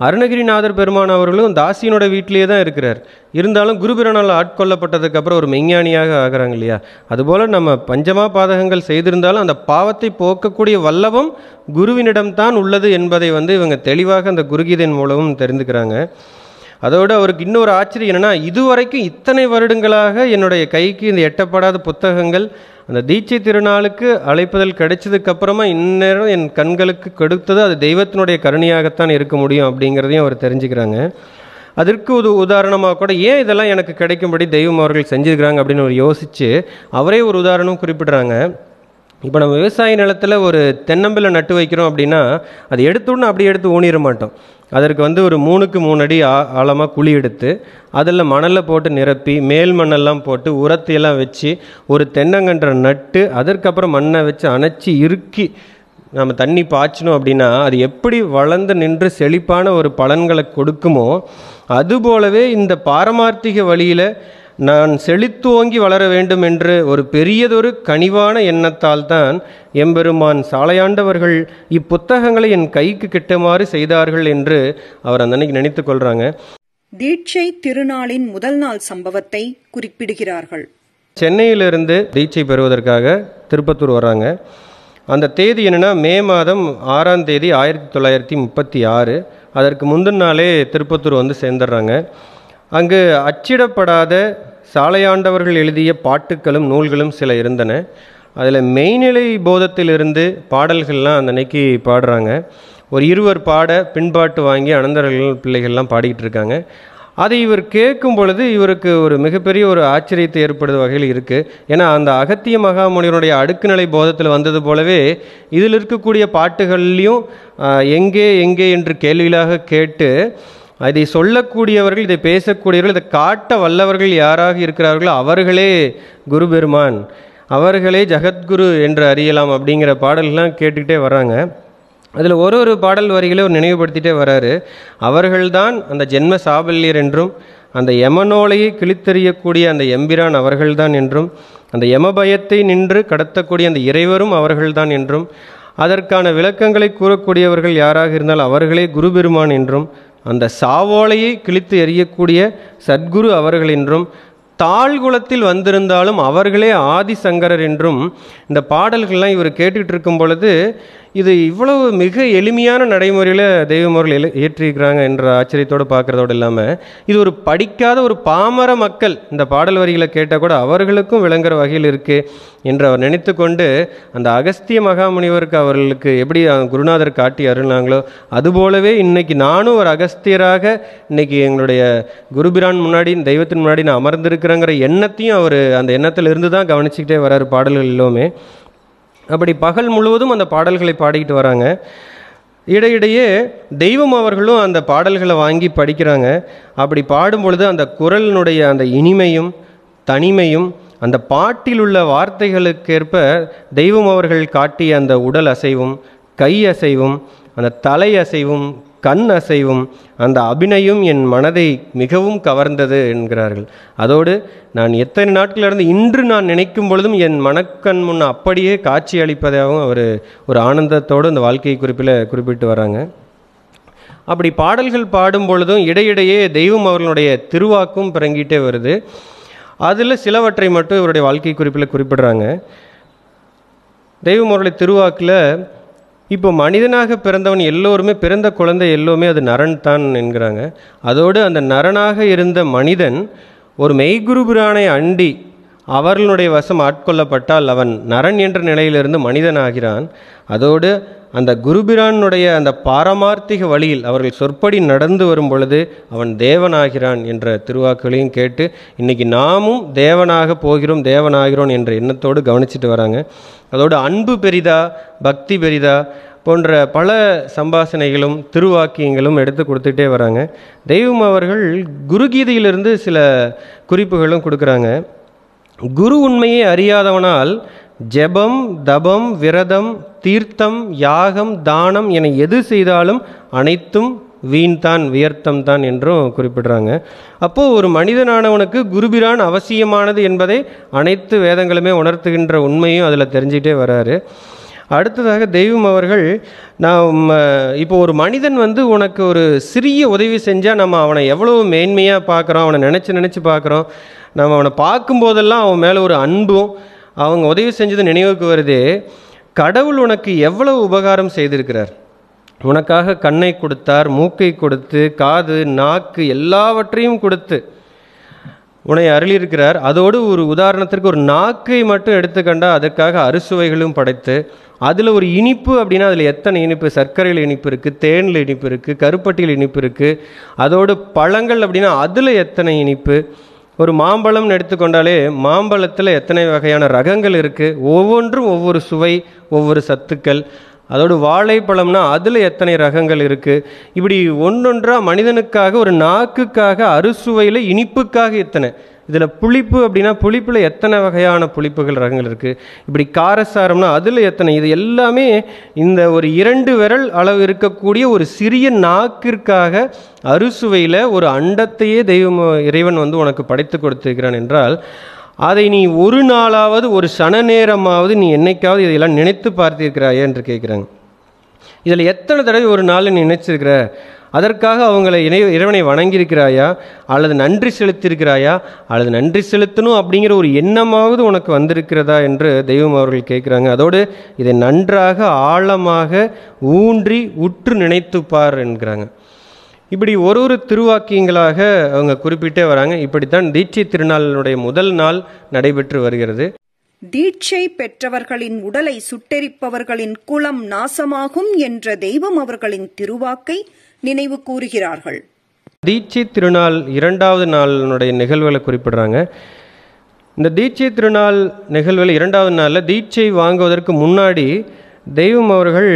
அருணகிரிநாதர் பெருமான் அவர்களும் தாசியனோட வீட்டிலேயே தான் இருக்கிறார், இருந்தாலும் குருபிரானால் ஆட்கொள்ளப்பட்டதுக்கப்புறம் ஒரு மெஞ்ஞானியாக ஆகிறாங்க இல்லையா? அதுபோல் நம்ம பஞ்சமா பாதகங்கள் செய்திருந்தாலும் அந்த பாவத்தை போக்கக்கூடிய வல்லபம் குருவினிடம்தான் உள்ளது என்பதை வந்து இவங்க தெளிவாக அந்த குருகீதையின் மூலமும் தெரிந்துக்கிறாங்க. அதோடு அவருக்கு இன்னொரு ஆச்சரியம் என்னென்னா, இதுவரைக்கும் இத்தனை வருடங்களாக என்னுடைய கைக்கு இந்த எட்டப்படாத புத்தகங்கள் அந்த தீட்சை திருநாளுக்கு அழைப்புதல் கிடைச்சதுக்கப்புறமா இந்நேரம் என் கண்களுக்கு கொடுத்தது அது தெய்வத்தினுடைய கருணையாகத்தான் இருக்க முடியும் அப்படிங்கிறதையும் அவர் தெரிஞ்சுக்கிறாங்க. அதற்கு ஒரு உதாரணமாக கூட ஏன் இதெல்லாம் எனக்கு கிடைக்கும்படி தெய்வம் அவர்கள் செஞ்சுருக்கிறாங்க அப்படின்னு அவர் யோசித்து அவரே ஒரு உதாரணம் குறிப்பிட்றாங்க. இப்போ நம்ம விவசாய நிலத்தில் ஒரு தென்னம்பிள்ளை நட்டு வைக்கிறோம் அப்படின்னா அது எடுத்தோன்னு அப்படியே எடுத்து ஊனிட மாட்டோம். அதற்கு வந்து ஒரு 3க்கு 3 அடி ஆழமாக குழி எடுத்து அதில் மணலை போட்டு நிரப்பி மேல் மண்ணெல்லாம் போட்டு உரத்தையெல்லாம் வச்சு ஒரு தென்னங்கன்றை நட்டு அதற்கப்புறம் மண்ணை வச்சு அணைச்சி இறுக்கி நம்ம தண்ணி பாய்ச்சணும் அப்படின்னா அது எப்படி வளர்ந்து நின்று செழிப்பான ஒரு பலன்களை கொடுக்குமோ, அதுபோலவே இந்த பாரமார்த்திக வழியில் நான் செழித்துவங்கி வளர வேண்டும் என்று ஒரு பெரியதொரு கனிவான எண்ணத்தால் தான் எம்பெருமான் சாலையாண்டவர்கள் இப்புத்தகங்களை என் கைக்கு கிட்டுமாறு செய்தார்கள் என்று அவர் அந்த அன்னைக்கு நினைத்து கொள்றாங்க. தீட்சை திருநாளின் முதல் நாள் சம்பவத்தை குறிப்பிடுகிறார்கள். சென்னையிலிருந்து தீட்சை பெறுவதற்காக திருப்பத்தூர் வர்றாங்க. அந்த தேதி என்னென்னா மே மாதம் 6ஆம் தேதி 1936. அதற்கு முந்தின நாளே திருப்பத்தூர் வந்து சேர்ந்துடுறாங்க. அங்கு அச்சிடப்படாத சாலையாண்டவர்கள் எழுதிய பாட்டுக்களும் நூல்களும் சில இருந்தன. அதில் மெய்நிலை போதத்திலிருந்து பாடல்கள்லாம் அந்த அன்னைக்கு பாடுறாங்க. ஒரு 20 பாட பின்பாட்டு வாங்கி அனந்தர்கள் பிள்ளைகள்லாம் பாடிக்கிட்டு இருக்காங்க. அதை இவர் கேட்கும் பொழுது இவருக்கு ஒரு மிகப்பெரிய ஒரு ஆச்சரியத்தை ஏற்படுத்த வகையில் இருக்குது. ஏன்னா அந்த அகத்திய மகாமுனிவருடைய அடுக்குநிலை போதத்தில் வந்தது போலவே இதில் இருக்கக்கூடிய பாட்டுகள்லையும் எங்கே எங்கே என்று கேள்வியிலாக கேட்டு இதை சொல்லக்கூடியவர்கள், இதை பேசக்கூடியவர்கள், இதை காட்ட வல்லவர்கள் யாராக இருக்கிறார்களோ அவர்களே குரு பெருமான், அவர்களே ஜகத்குரு என்று அறியலாம் அப்படிங்கிற பாடல்கள்லாம் கேட்டுக்கிட்டே வராங்க. அதில் ஒரு பாடல் வரிகளை ஒரு நினைவுபடுத்திகிட்டே வராரு. அவர்கள்தான் அந்த ஜென்ம சாபல்யர் என்றும், அந்த யமனோலையை கிழித்தெறியக்கூடிய அந்த எம்பிரான் அவர்கள்தான் என்றும், அந்த யமபயத்தை நின்று கடத்தக்கூடிய அந்த இறைவரும் அவர்கள்தான் என்றும், அதற்கான விளக்கங்களை கூறக்கூடியவர்கள் யாராக இருந்தால் அவர்களே குரு பெருமான் என்றும், அந்த சாவோலையை கிழித்து எறியக்கூடிய சத்குரு அவர்கள் என்றும், தாழ்குலத்தில் வந்திருந்தாலும் அவர்களே ஆதிசங்கரர் என்றும் இந்த பாடல்கள்லாம் இவர் கேட்டுக்கிட்டு இருக்கும் பொழுது இது இவ்வளவு மிக எளிமையான நடைமுறையில் தெய்வமர்கள் ஏற்றிருக்கிறாங்க என்ற ஆச்சரியத்தோடு பார்க்குறதோடு இல்லாமல் இது ஒரு படிக்காத ஒரு பாமர மக்கள் இந்த பாடல் வரிகளை கேட்டால் கூட அவர்களுக்கும் விளங்குற வகையில் இருக்குது என்று அவர் நினைத்து கொண்டு அந்த அகஸ்திய மகாமுனிவருக்கு அவர்களுக்கு எப்படி குருநாதர் காட்டி அருள்னாங்களோ அதுபோலவே இன்னைக்கு நானும் ஒரு அகஸ்தியராக இன்னைக்கு எங்களுடைய குருபிரான் முன்னாடி தெய்வத்தின் முன்னாடி நான் அமர்ந்திருக்கிறேங்கிற எண்ணத்தையும் அவர் அந்த எண்ணத்தில் இருந்து தான் கவனிச்சுக்கிட்டே வர்றார் பாடல்கள் எல்லாமே. அப்படி பகல் முழுவதும் அந்த பாடல்களை பாடிக்கிட்டு வராங்க. இடையிடையே தெய்வம் அவர்களும் அந்த பாடல்களை வாங்கி படிக்கிறாங்க. அப்படி பாடும் பொழுது அந்த குரலினுடைய அந்த இனிமையும் தனிமையும், அந்த பாட்டில் உள்ள வார்த்தைகளுக்கேற்ப தெய்வம் அவர்கள் காட்டிய அந்த உடல் அசைவும், கை அசைவும், அந்த தலை அசைவும், கண் அசைவும், அந்த அபிநயம் என் மனதை மிகவும் கவர்ந்தது என்கிறார்கள். அதோடு நான் எத்தனை நாட்களிலிருந்து இன்று நான் நினைக்கும் பொழுதும் என் மனக்கண் முன் அப்படியே காட்சி அளிப்பதாகவும் அவர் ஒரு ஆனந்தத்தோடு அந்த வாழ்க்கை குறிப்பில் குறிப்பிட்டு வராங்க. அப்படி பாடல்கள் பாடும் பொழுதும் இடையிடையே தெய்வம் அவர்களுடைய திருவாக்கும் பிறங்கிட்டே வருது. அதில் சிலவற்றை மட்டும் இவருடைய வாழ்க்கை குறிப்பில் குறிப்பிடுறாங்க. தெய்வம் அவருடைய திருவாக்கில், இப்போ மனிதனாக பிறந்தவன் எல்லோருமே, பிறந்த குழந்தை எல்லோருமே அது நரன் தான் என்கிறாங்க. அதோடு அந்த நரனாக இருந்த மனிதன் ஒரு மெய்குருபிரானை அண்டி அவர்களுடைய வசம் ஆட்கொள்ளப்பட்டால் அவன் நரன் என்ற நிலையிலிருந்து மனிதனாகிறான். அதோடு அந்த குருபிரானுடைய அந்த பாரமார்த்திக வழியில் அவர்கள் சொற்படி நடந்து வரும் பொழுது அவன் தேவனாகிறான் என்ற திருவாக்குகளையும் கேட்டு இன்றைக்கி நாமும் தேவனாக போகிறோம், தேவனாகிறோம் என்ற எண்ணத்தோடு கவனிச்சுட்டு வராங்க. அதோடு அன்பு பெரிதா, பக்தி பெரிதா போன்ற பல சம்பாசனைகளும் திருவாக்கியங்களும் எடுத்து கொடுத்துட்டே வராங்க. தெய்வம் அவர்கள் குருகீதையிலிருந்து சில குறிப்புகளும் கொடுக்குறாங்க. குரு உண்மையை அறியாதவனால் ஜெபம், தபம், விரதம், தீர்த்தம், யாகம், தானம் என எது செய்தாலும் அனைத்தும் வீண்தான், வியர்த்தம் தான் என்றும் குறிப்பிடுறாங்க. அப்போது ஒரு மனிதனானவனுக்கு குருபிரான் அவசியமானது என்பதை அனைத்து வேதங்களுமே உணர்த்துகின்ற உண்மையும் அதில் தெரிஞ்சிட்டே வராரு. அடுத்ததாக தெய்வம் அவர்கள், இப்போ ஒரு மனிதன் உனக்கு ஒரு சிறிய உதவி செஞ்சால் நம்ம அவனை எவ்வளோ மேன்மையாக பார்க்குறோம், அவனை நினச்சி பார்க்குறோம். நம்ம அவனை பார்க்கும்போதெல்லாம் அவன் மேலே ஒரு அன்பும், அவங்க உதவி செஞ்சது நினைவுக்கு வருதே. கடவுள் உனக்கு எவ்வளவு உபகாரம் செய்திருக்கிறார். உனக்காக கண்ணை கொடுத்தார், மூக்கை கொடுத்து, காது, நாக்கு எல்லாவற்றையும் கொடுத்து உன்னை அருளியிருக்கிறார். அதோடு ஒரு உதாரணத்திற்கு ஒரு நாக்கை மட்டும் எடுத்துக்கண்டா அதற்காக அறுசுவைகளும் படைத்து, அதில் ஒரு இனிப்பு அப்படின்னா அதில் எத்தனை இனிப்பு, சர்க்கரையில் இனிப்பு இருக்குது, தேனில் இனிப்பு இருக்குது, கருப்பட்டியில் இனிப்பு இருக்குது. அதோடு பழங்கள் அப்படின்னா அதில் எத்தனை இனிப்பு. ஒரு மாம்பழம்னு எடுத்துக்கொண்டாலே மாம்பழத்தில் எத்தனை வகையான ரகங்கள் இருக்குது, ஒவ்வொன்றும் ஒவ்வொரு சுவை, ஒவ்வொரு சத்துக்கள். அதோடு வாழைப்பழம்னா அதில் எத்தனை ரகங்கள் இருக்குது. இப்படி ஒன்றொன்றாக மனிதனுக்காக, ஒரு நாக்குக்காக அறுசுவையில் இனிப்புக்காக எத்தனை, இதில் புளிப்பு அப்படின்னா புளிப்பில் எத்தனை வகையான புளிப்புகள் ரகங்கள் இருக்குது. இப்படி காரசாரம்னா அதில் எத்தனை. இது எல்லாமே இந்த ஒரு 2 விரல் அளவு இருக்கக்கூடிய ஒரு சிறிய நாக்கிற்காக அறுசுவையில் ஒரு அண்டத்தையே இறைவன் உனக்கு படைத்து கொடுத்திருக்கிறான் என்றால், அதை நீ ஒரு நாளாவது, ஒரு சன நேரமாவது நீ என்னைக்காவது இதையெல்லாம் நினைத்து பார்த்திருக்கிறாயே என்று கேட்குறாங்க. இதில் எத்தனை தடவை ஒரு நாள் நீ நினைச்சிருக்கிற, அதற்காக அவங்களை இறைவனை வணங்கியிருக்கிறாயா, அல்லது நன்றி செலுத்தியிருக்கிறாயா, அல்லது நன்றி செலுத்தணும் அப்படிங்கிற ஒரு எண்ணமாவது உனக்கு வந்திருக்கிறதா என்று தெய்வம் அவர்கள் கேட்குறாங்க. அதோடு இதை நன்றாக ஆழமாக ஊன்றி உற்று நினைத்துப்பார் என்கிறாங்க. இப்படி ஒரு திருவாக்கியங்களாக அவங்க குறிப்பிட்டே வராங்க. இப்படித்தான் தீட்சை திருநாளினுடைய முதல் நாள் நடைபெற்று வருகிறது. தீட்சை பெற்றவர்களின் உடலை சுட்டெரிப்பவர்களின் குலம் நாசமாகும் என்ற தெய்வம் அவர்களின் திருவாக்கை நினைவு கூறுகிறார்கள். தீட்சை திருநாள் 2வது நாளினுடைய நிகழ்வுகளை குறிப்பிடுறாங்க. இந்த தீட்சை திருநாள் நிகழ்வில் 2வது நாளில் தீட்சை வாங்குவதற்கு முன்னாடி தெய்வம் அவர்கள்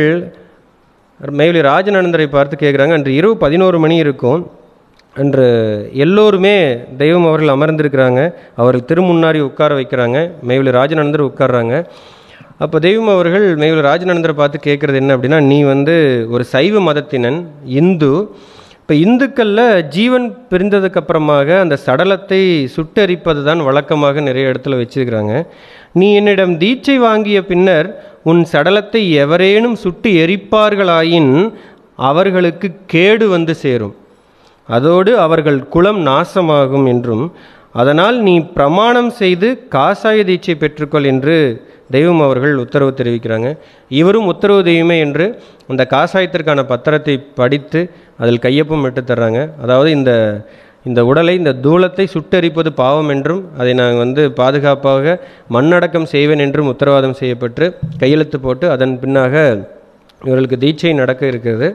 மேவலி ராஜநந்தரை பார்த்து கேட்குறாங்க. அன்று இரவு 11 மணி இருக்கும். அன்று எல்லோருமே தெய்வம் அவர்கள் அமர்ந்திருக்கிறாங்க. அவர்கள் திருமுன்னாடி உட்கார வைக்கிறாங்க. மேவலி ராஜநந்தர் உட்கார்றாங்க. அப்போ தெய்வம் அவர்கள் மேவலி ராஜநந்தரை பார்த்து கேட்குறது என்ன அப்படின்னா, நீ ஒரு சைவ மதத்தினன், இந்து. இப்போ இந்துக்களில் ஜீவன் பிரிந்ததுக்கப்புறமாக அந்த சடலத்தை சுட்டெரிப்பது தான் வழக்கமாக நிறைய இடத்துல வச்சுருக்கிறாங்க. நீ என்னிடம் தீட்சை வாங்கிய பின்னர் உன் சடலத்தை எவரேனும் சுட்டு எரிப்பார்களாயின் அவர்களுக்கு கேடு சேரும், அதோடு அவர்கள் குலம் நாசமாகும் என்றும், அதனால் நீ பிரமாணம் செய்து காசாய தீட்சை பெற்றுக்கொள் என்று தெய்வம் அவர்கள் உத்தரவு தெரிவிக்கிறாங்க. இவரும் உத்தரவு தெய்வமே என்று அந்த காசாயத்திற்கான பத்திரத்தை படித்து அதில் கையொப்பம் விட்டு தர்றாங்க. அதாவது இந்த உடலை, இந்த தூளத்தை சுட்டெரிப்பது பாவம் என்றும், அதை நான் பாதுகாப்பாக மண்ணடக்கம் செய்வேன் என்றும் உத்தரவாதம் செய்யப்பட்டு கையெழுத்து போட்டு அதன் பின்னாக இவர்களுக்கு தீட்சை நடக்க இருக்கிறது.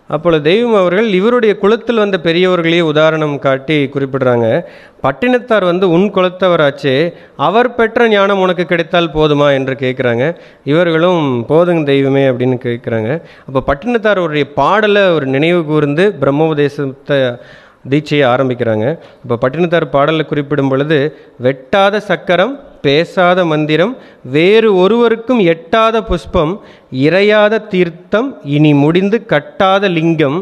அப்பொழுது தெய்வம் அவர்கள் இவருடைய குலத்தில் வந்த பெரியவர்களையே உதாரணம் காட்டி குறிப்பிடுறாங்க. பட்டினத்தார் உன் குலத்தவராச்சே, அவர் பெற்ற ஞானம் உனக்கு கிடைத்தால் போதுமா என்று கேட்குறாங்க. இவர்களும் போதுங்க தெய்வமே அப்படின்னு கேட்குறாங்க. அப்போ பட்டினத்தாருடைய பாடலை ஒரு நினைவு கூர்ந்து பிரம்மோபதேசத்தை தீட்சையை ஆரம்பிக்கிறாங்க. இப்போ பட்டினத்தார் பாடலில் குறிப்பிடும் பொழுது, வெட்டாத சக்கரம், பேசாத மந்திரம், வேறு ஒருவருக்கும் எட்டாத புஷ்பம், இறையாத தீர்த்தம், இனி முடிந்து கட்டாத லிங்கம்,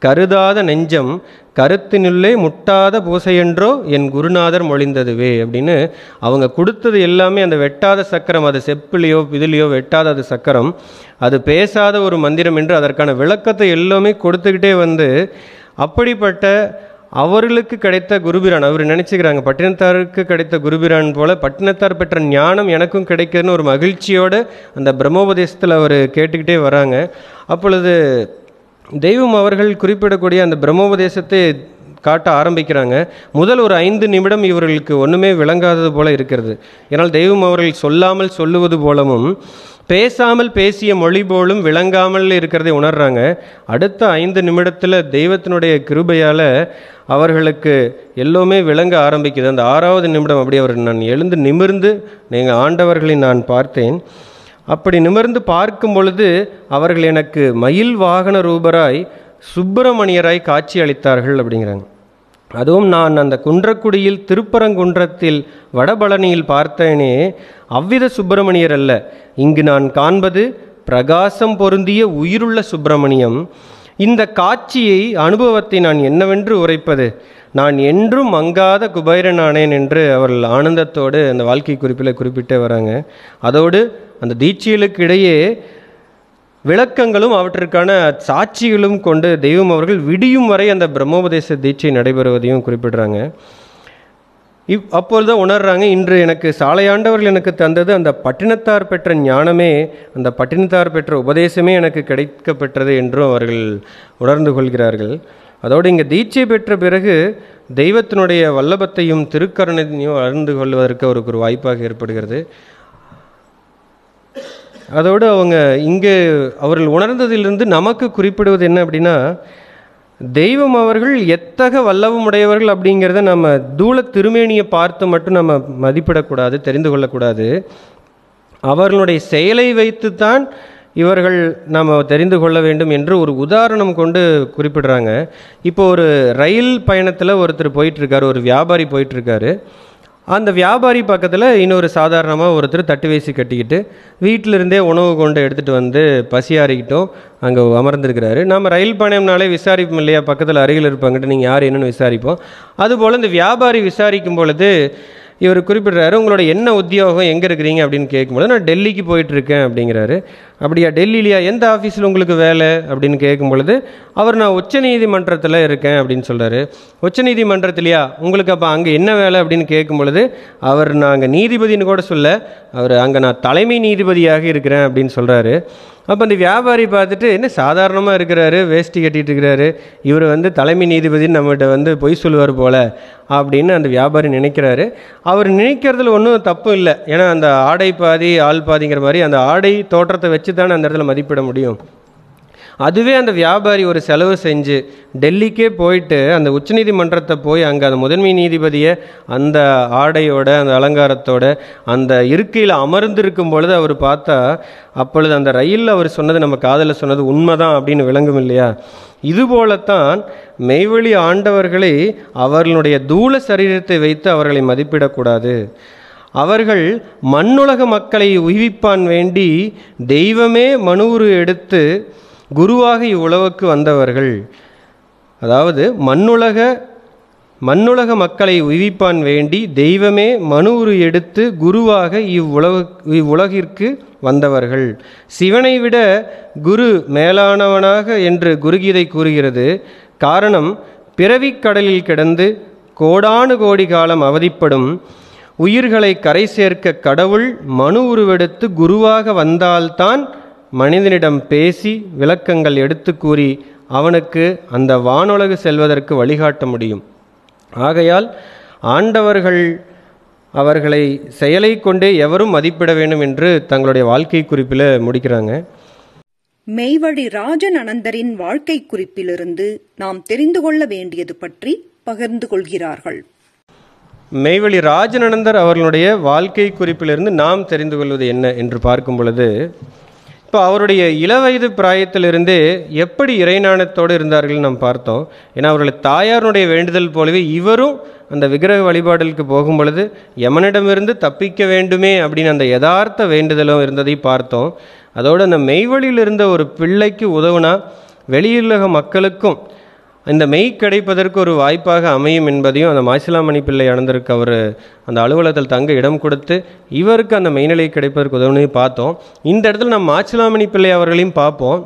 கருதாத நெஞ்சம், கருத்தினுள்ளே முட்டாத பூசையென்றோ என் குருநாதர் மொழிந்ததுவே அப்படின்னு அவங்க கொடுத்தது எல்லாமே அந்த வெட்டாத சக்கரம். அது செப்பிலையோ இதுலையோ வெட்டாத அது சக்கரம், அது பேசாத ஒரு மந்திரம் என்று அதற்கான விளக்கத்தை எல்லாமே கொடுத்துக்கிட்டே அப்படிப்பட்ட அவர்களுக்கு கிடைத்த குருபிரான், அவர் நினச்சிக்கிறாங்க பட்டினத்தாருக்கு கிடைத்த குருபிரான் போல பட்டினத்தார் பெற்ற ஞானம் எனக்கும் கிடைக்குதுன்னு ஒரு மகிழ்ச்சியோடு அந்த பிரம்மோபதேசத்தில் அவர் கேட்டுக்கிட்டே வராங்க. அப்பொழுது தெய்வம் அவர்கள் குறிப்பிடக்கூடிய அந்த பிரம்மோபதேசத்தை காட்ட ஆரம்பிக்கிறாங்க. முதல் ஒரு 5 நிமிடம் இவர்களுக்கு ஒன்றுமே விளங்காதது போல இருக்கிறது. ஏன்னால் தெய்வம் அவர்கள் சொல்லாமல் சொல்லுவது போலவும் பேசாமல் பேசிய மொழி போலும் விளங்காமல் இருக்கிறதை உணர்றாங்க. அடுத்த 5 நிமிடத்தில் தெய்வத்தினுடைய கிருபையால் அவர்களுக்கு எல்லோருமே விளங்க ஆரம்பிக்குது. அந்த 6வது நிமிடம் அப்படி நான் எழுந்து நிமிர்ந்து நீங்கள் ஆண்டவர்களை நான் பார்த்தேன். அப்படி நிமிர்ந்து பார்க்கும் பொழுது அவர்கள் எனக்கு மயில் வாகன ரூபராய் சுப்பிரமணியராய் காட்சி அளித்தார்கள் அப்படிங்கிறாங்க. அதுவும் நான் அந்த குன்றக்குடியில் திருப்பரங்குன்றத்தில் வடபழனியில் பார்த்தேனே அவ்வித சுப்பிரமணியர் அல்ல, இங்கு நான் காண்பது பிரகாசம் பொருந்திய உயிருள்ள சுப்பிரமணியம். இந்த காட்சியை அனுபவத்தை நான் என்னவென்று உரைப்பது, நான் என்றும் மங்காத குபைரனானேன் என்று அவர்கள் ஆனந்தத்தோடு அந்த வாழ்க்கை குறிப்பில் குறிப்பிட்டே வராங்க. அதோடு அந்த தீட்சைகளுக்கு இடையே விளக்கங்களும் அவற்றிற்கான சாட்சிகளும் கொண்டு தெய்வம் அவர்கள் விடியும் வரை அந்த பிரம்மோபதேச தீட்சை நடைபெறுவதையும் குறிப்பிடுறாங்க. அப்பொழுது உணர்றாங்க, இன்று எனக்கு சாலையாண்டவர்கள் எனக்கு தந்தது அந்த பட்டினத்தார் பெற்ற ஞானமே, அந்த பட்டினத்தார் பெற்ற உபதேசமே எனக்கு கிடைக்கப்பெற்றது என்றும் அவர்கள் உணர்ந்து கொள்கிறார்கள். அதோடு இங்கே தீட்சை பெற்ற பிறகு தெய்வத்தினுடைய வல்லபத்தையும் திருக்கருணையும் அறிந்து கொள்வதற்கு அவருக்கு ஒரு வாய்ப்பாக ஏற்படுகிறது. அதோடு அவங்க இங்கே அவர்கள் உணர்ந்ததிலிருந்து நமக்கு குறிப்பிடுவது என்ன அப்படின்னா, தெய்வம் அவர்கள் எத்தகைய வல்லபம் உடையவர்கள் அப்படிங்கிறத நம்ம தூள திருமேனியை பார்த்து மட்டும் நம்ம மதிப்பிடக்கூடாது, தெரிந்து கொள்ளக்கூடாது. அவர்களுடைய செயலை வைத்துத்தான் இவர்கள் நம்ம தெரிந்து கொள்ள வேண்டும் என்று ஒரு உதாரணம் கொண்டு குறிப்பிடுறாங்க. இப்போ ஒரு ரயில் பயணத்தில் ஒருத்தர் போயிட்டுருக்காரு, ஒரு வியாபாரி போயிட்டுருக்காரு. அந்த வியாபாரி பக்கத்தில் இன்னொரு சாதாரணமாக ஒருத்தர் தட்டு வேசி கட்டிக்கிட்டு வீட்டிலிருந்தே உணவு கொண்டு எடுத்துகிட்டு பசியாறிக்கிட்டும் அங்கே அமர்ந்திருக்கிறாரு. நம்ம ரயில் பயணம்னாலே விசாரிப்போம் இல்லையா, பக்கத்தில் அருகில் இருப்பாங்கட்டு நீங்கள் யார் என்னன்னு விசாரிப்போம். அதுபோல் இந்த வியாபாரி விசாரிக்கும் பொழுது இவர் குறிப்பிடுறாரு, உங்களோட என்ன உத்தியோகம், எங்கே இருக்கிறீங்க அப்படின்னு கேட்கும்போது நான் டெல்லிக்கு போயிட்டுருக்கேன் அப்படிங்கிறாரு. அப்படியா, டெல்லியிலையா, எந்த ஆஃபீஸில் உங்களுக்கு வேலை அப்படின்னு கேட்கும் பொழுது அவர் நான் உச்சநீதிமன்றத்தில் இருக்கேன் அப்படின்னு சொல்கிறாரு. உச்சநீதிமன்றத்திலையா, உங்களுக்கு அப்போ அங்கே என்ன வேலை அப்படின்னு கேட்கும் பொழுது அவர் நாங்கள் நீதிபதினு கூட சொல்ல, அவர் அங்கே நான் தலைமை நீதிபதியாக இருக்கிறேன் அப்படின்னு சொல்கிறாரு. அப்போ அந்த வியாபாரி பார்த்துட்டு என்ன சாதாரணமாக இருக்கிறாரு, வேஷ்டி கட்டிகிட்டு இருக்கிறாரு, இவர் தலைமை நீதிபதினு நம்மகிட்ட பொய் சொல்லுவார் போல் அப்படின்னு அந்த வியாபாரி நினைக்கிறாரு. அவர் நினைக்கிறதுல ஒன்றும் தப்பு இல்லை, ஏன்னா அந்த ஆடை பாதி ஆள் பாதிங்கிற மாதிரி அந்த ஆடை தோற்றத்தை வச்சு தானே அந்த இடத்துல மதிப்பிட முடியும். அதுவே அந்த வியாபாரி ஒரு செலவு செஞ்சு டெல்லிக்கே போயிட்டு அந்த உச்சநீதிமன்றத்தை போய் அங்கே அந்த முதன்மை நீதிபதியை அந்த ஆடையோட அந்த அலங்காரத்தோட அந்த இருக்கையில் அமர்ந்திருக்கும் பொழுது அவர் பார்த்தா, அப்பொழுது அந்த ரயிலில் அவர் சொன்னது நம்ம காதில் சொன்னது உண்மைதான் அப்படின்னு விளங்கும் இல்லையா. இதுபோலத்தான் மெய்வழி ஆண்டவர்களை அவர்களுடைய தூள சரீரத்தை வைத்து அவர்களை மதிப்பிடக்கூடாது. அவர்கள் மண்ணுலக மக்களை உய்விப்பான் வேண்டி தெய்வமே மனுவுரு எடுத்து குருவாக இவ்வுலகுக்கு வந்தவர்கள். அதாவது மண்ணுலக மக்களை உய்விப்பான் வேண்டி தெய்வமே மனுவுரு எடுத்து குருவாக இவ்வுலகிற்கு வந்தவர்கள். சிவனை விட குரு மேலானவனாக என்று குருகீதை கூறுகிறது. காரணம், பிறவிக் கடலில் கிடந்து கோடானு கோடி காலம் அவதிப்படும் உயிர்களை கரை சேர்க்க கடவுள் மனு உருவெடுத்து குருவாக வந்தால்தான் மனிதனிடம் பேசி விளக்கங்கள் எடுத்து கூறி அவனுக்கு அந்த வானுலகு செல்வதற்கு வழிகாட்ட முடியும். ஆகையால் ஆண்டவர்கள் அவர்களை செயலை கொண்டே எவரும் மதிப்பிட வேண்டும் என்று தங்களுடைய வாழ்க்கை குறிப்பில் முடிக்கிறாங்க. மெய்வழி ராஜநனந்தரின் வாழ்க்கை குறிப்பிலிருந்து நாம் தெரிந்து கொள்ள வேண்டியது பற்றி பகிர்ந்து கொள்கிறார்கள். மெய்வழி ராஜநனந்தர் அவர்களுடைய வாழ்க்கை குறிப்பிலிருந்து நாம் தெரிந்து கொள்வது என்ன என்று பார்க்கும் பொழுது, இப்போ அவருடைய இளவயது பிராயத்திலிருந்தே எப்படி இறைஞானத்தோடு இருந்தார்கள் நாம் பார்த்தோம். ஏன்னா அவர்களுடைய தாயாருடைய வேண்டுதல் போலவே இவரும் அந்த விக்கிரக வழிபாடலுக்கு போகும் பொழுது யமனிடமிருந்து தப்பிக்க வேண்டுமே அப்படின்னு அந்த யதார்த்த வேண்டுதலும் இருந்ததை பார்த்தோம். அதோடு அந்த மெய்வழியில் இருந்த ஒரு பிள்ளைக்கு உதவுனா வெளியுலக மக்களுக்கும் இந்த மெய் கிடைப்பதற்கு ஒரு வாய்ப்பாக அமையும் என்பதையும் அந்த மாசிலாமணி பிள்ளை அனந்தருக்கு அவர் அந்த அலுவலகத்தில் தங்க இடம் கொடுத்து இவருக்கு அந்த மெய்நிலை கிடைப்பதற்கு உதவுனதையும் பார்த்தோம். இந்த இடத்துல நம்ம மாசிலாமணி பிள்ளை அவர்களையும் பார்ப்போம்.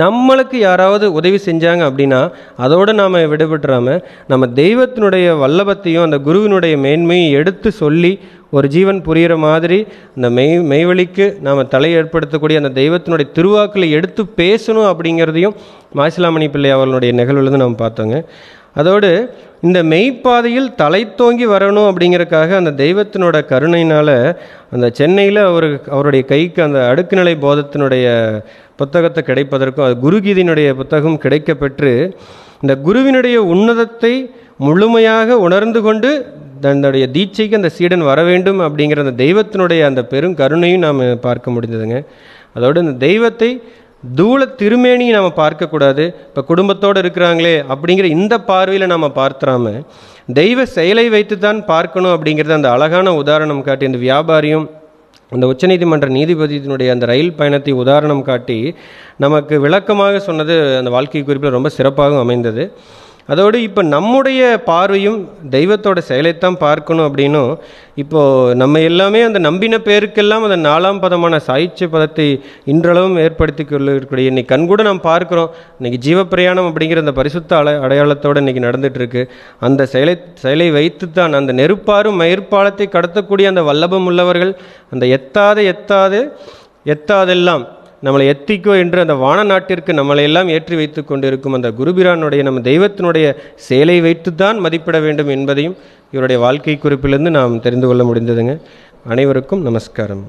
நம்மளுக்கு யாராவது உதவி செஞ்சாங்க அப்படின்னா அதோடு நாம் விடுபட்டுறாமல் நம்ம தெய்வத்தினுடைய வல்லபத்தையும் அந்த குருவினுடைய மேன்மையும் எடுத்து சொல்லி ஒரு ஜீவன் புரிகிற மாதிரி அந்த மெய்வழிக்கு நாம் தலை ஏற்படுத்தக்கூடிய அந்த தெய்வத்தினுடைய திருவாக்களை எடுத்து பேசணும் அப்படிங்கிறதையும் மாசிலாமணி பிள்ளை அவர்களுடைய நிகழ்வுலேருந்து நாம் பார்த்தோங்க. அதோடு இந்த மெய்ப்பாதையில் தலை தோங்கி வரணும் அப்படிங்கிறதுக்காக அந்த தெய்வத்தினோட கருணையினால் அந்த சென்னையில் அவருடைய கைக்கு அந்த அடுக்குநிலை போதத்தினுடைய புத்தகத்தை கிடைப்பதற்கும் அது குருகீதையினுடைய புத்தகம் கிடைக்கப்பெற்று இந்த குருவினுடைய உன்னதத்தை முழுமையாக உணர்ந்து கொண்டு தன்னுடைய தீட்சைக்கு அந்த சீடன் வர வேண்டும் அப்படிங்கிற அந்த தெய்வத்தினுடைய அந்த பெரும் கருணையும் நாம் பார்க்க முடிந்ததுங்க. அதோடு இந்த தெய்வத்தை தூள திருமேனியை நாம் பார்க்கக்கூடாது. இப்போ குடும்பத்தோடு இருக்கிறாங்களே அப்படிங்கிற இந்த பார்வையில் நாம் பார்த்துறாம தெய்வ செயலை வைத்து தான் பார்க்கணும் அப்படிங்கிறது அந்த அழகான உதாரணம் காட்டி இந்த வியாபாரியும் அந்த உச்சநீதிமன்ற நீதிபதியினுடைய அந்த ரயில் பயணத்தை உதாரணம் காட்டி நமக்கு விளக்கமாக சொன்னது அந்த வாழ்க்கை குறிப்பில் ரொம்ப சிறப்பாகவும் அமைந்தது. அதோடு இப்போ நம்முடைய பார்வையும் தெய்வத்தோட செயலைத்தான் பார்க்கணும் அப்படின்னும் இப்போது நம்ம எல்லாமே அந்த நம்பின பேருக்கெல்லாம் அந்த 4ஆம் பதமான சாய்ச்சிய பதத்தை இன்றளவும் ஏற்படுத்தி கொள்ளக்கூடிய இன்னைக்கு கண்கூட நாம் பார்க்குறோம். இன்றைக்கி ஜீவப்பிரயாணம் அப்படிங்கிற அந்த பரிசுத்த அடையாளத்தோடு இன்றைக்கி நடந்துகிட்ருக்கு. அந்த செயலை வைத்து தான் அந்த நெருப்பாரும் மயிர்பாலத்தை கடத்தக்கூடிய அந்த வல்லபம் உள்ளவர்கள் அந்த எத்தாதெல்லாம் நம்மளை எத்திக்கோ என்று அந்த வான நாட்டிற்கு நம்மளை எல்லாம் ஏற்றி வைத்து கொண்டிருக்கும் அந்த குருபிரானுடைய நம்ம தெய்வத்தினுடைய செயலை வைத்துத்தான் மதிப்பிட வேண்டும் என்பதையும் இவருடைய வாழ்க்கை குறிப்பிலிருந்து நாம் தெரிந்து கொள்ள முடிந்ததுங்க. அனைவருக்கும் நமஸ்காரம்.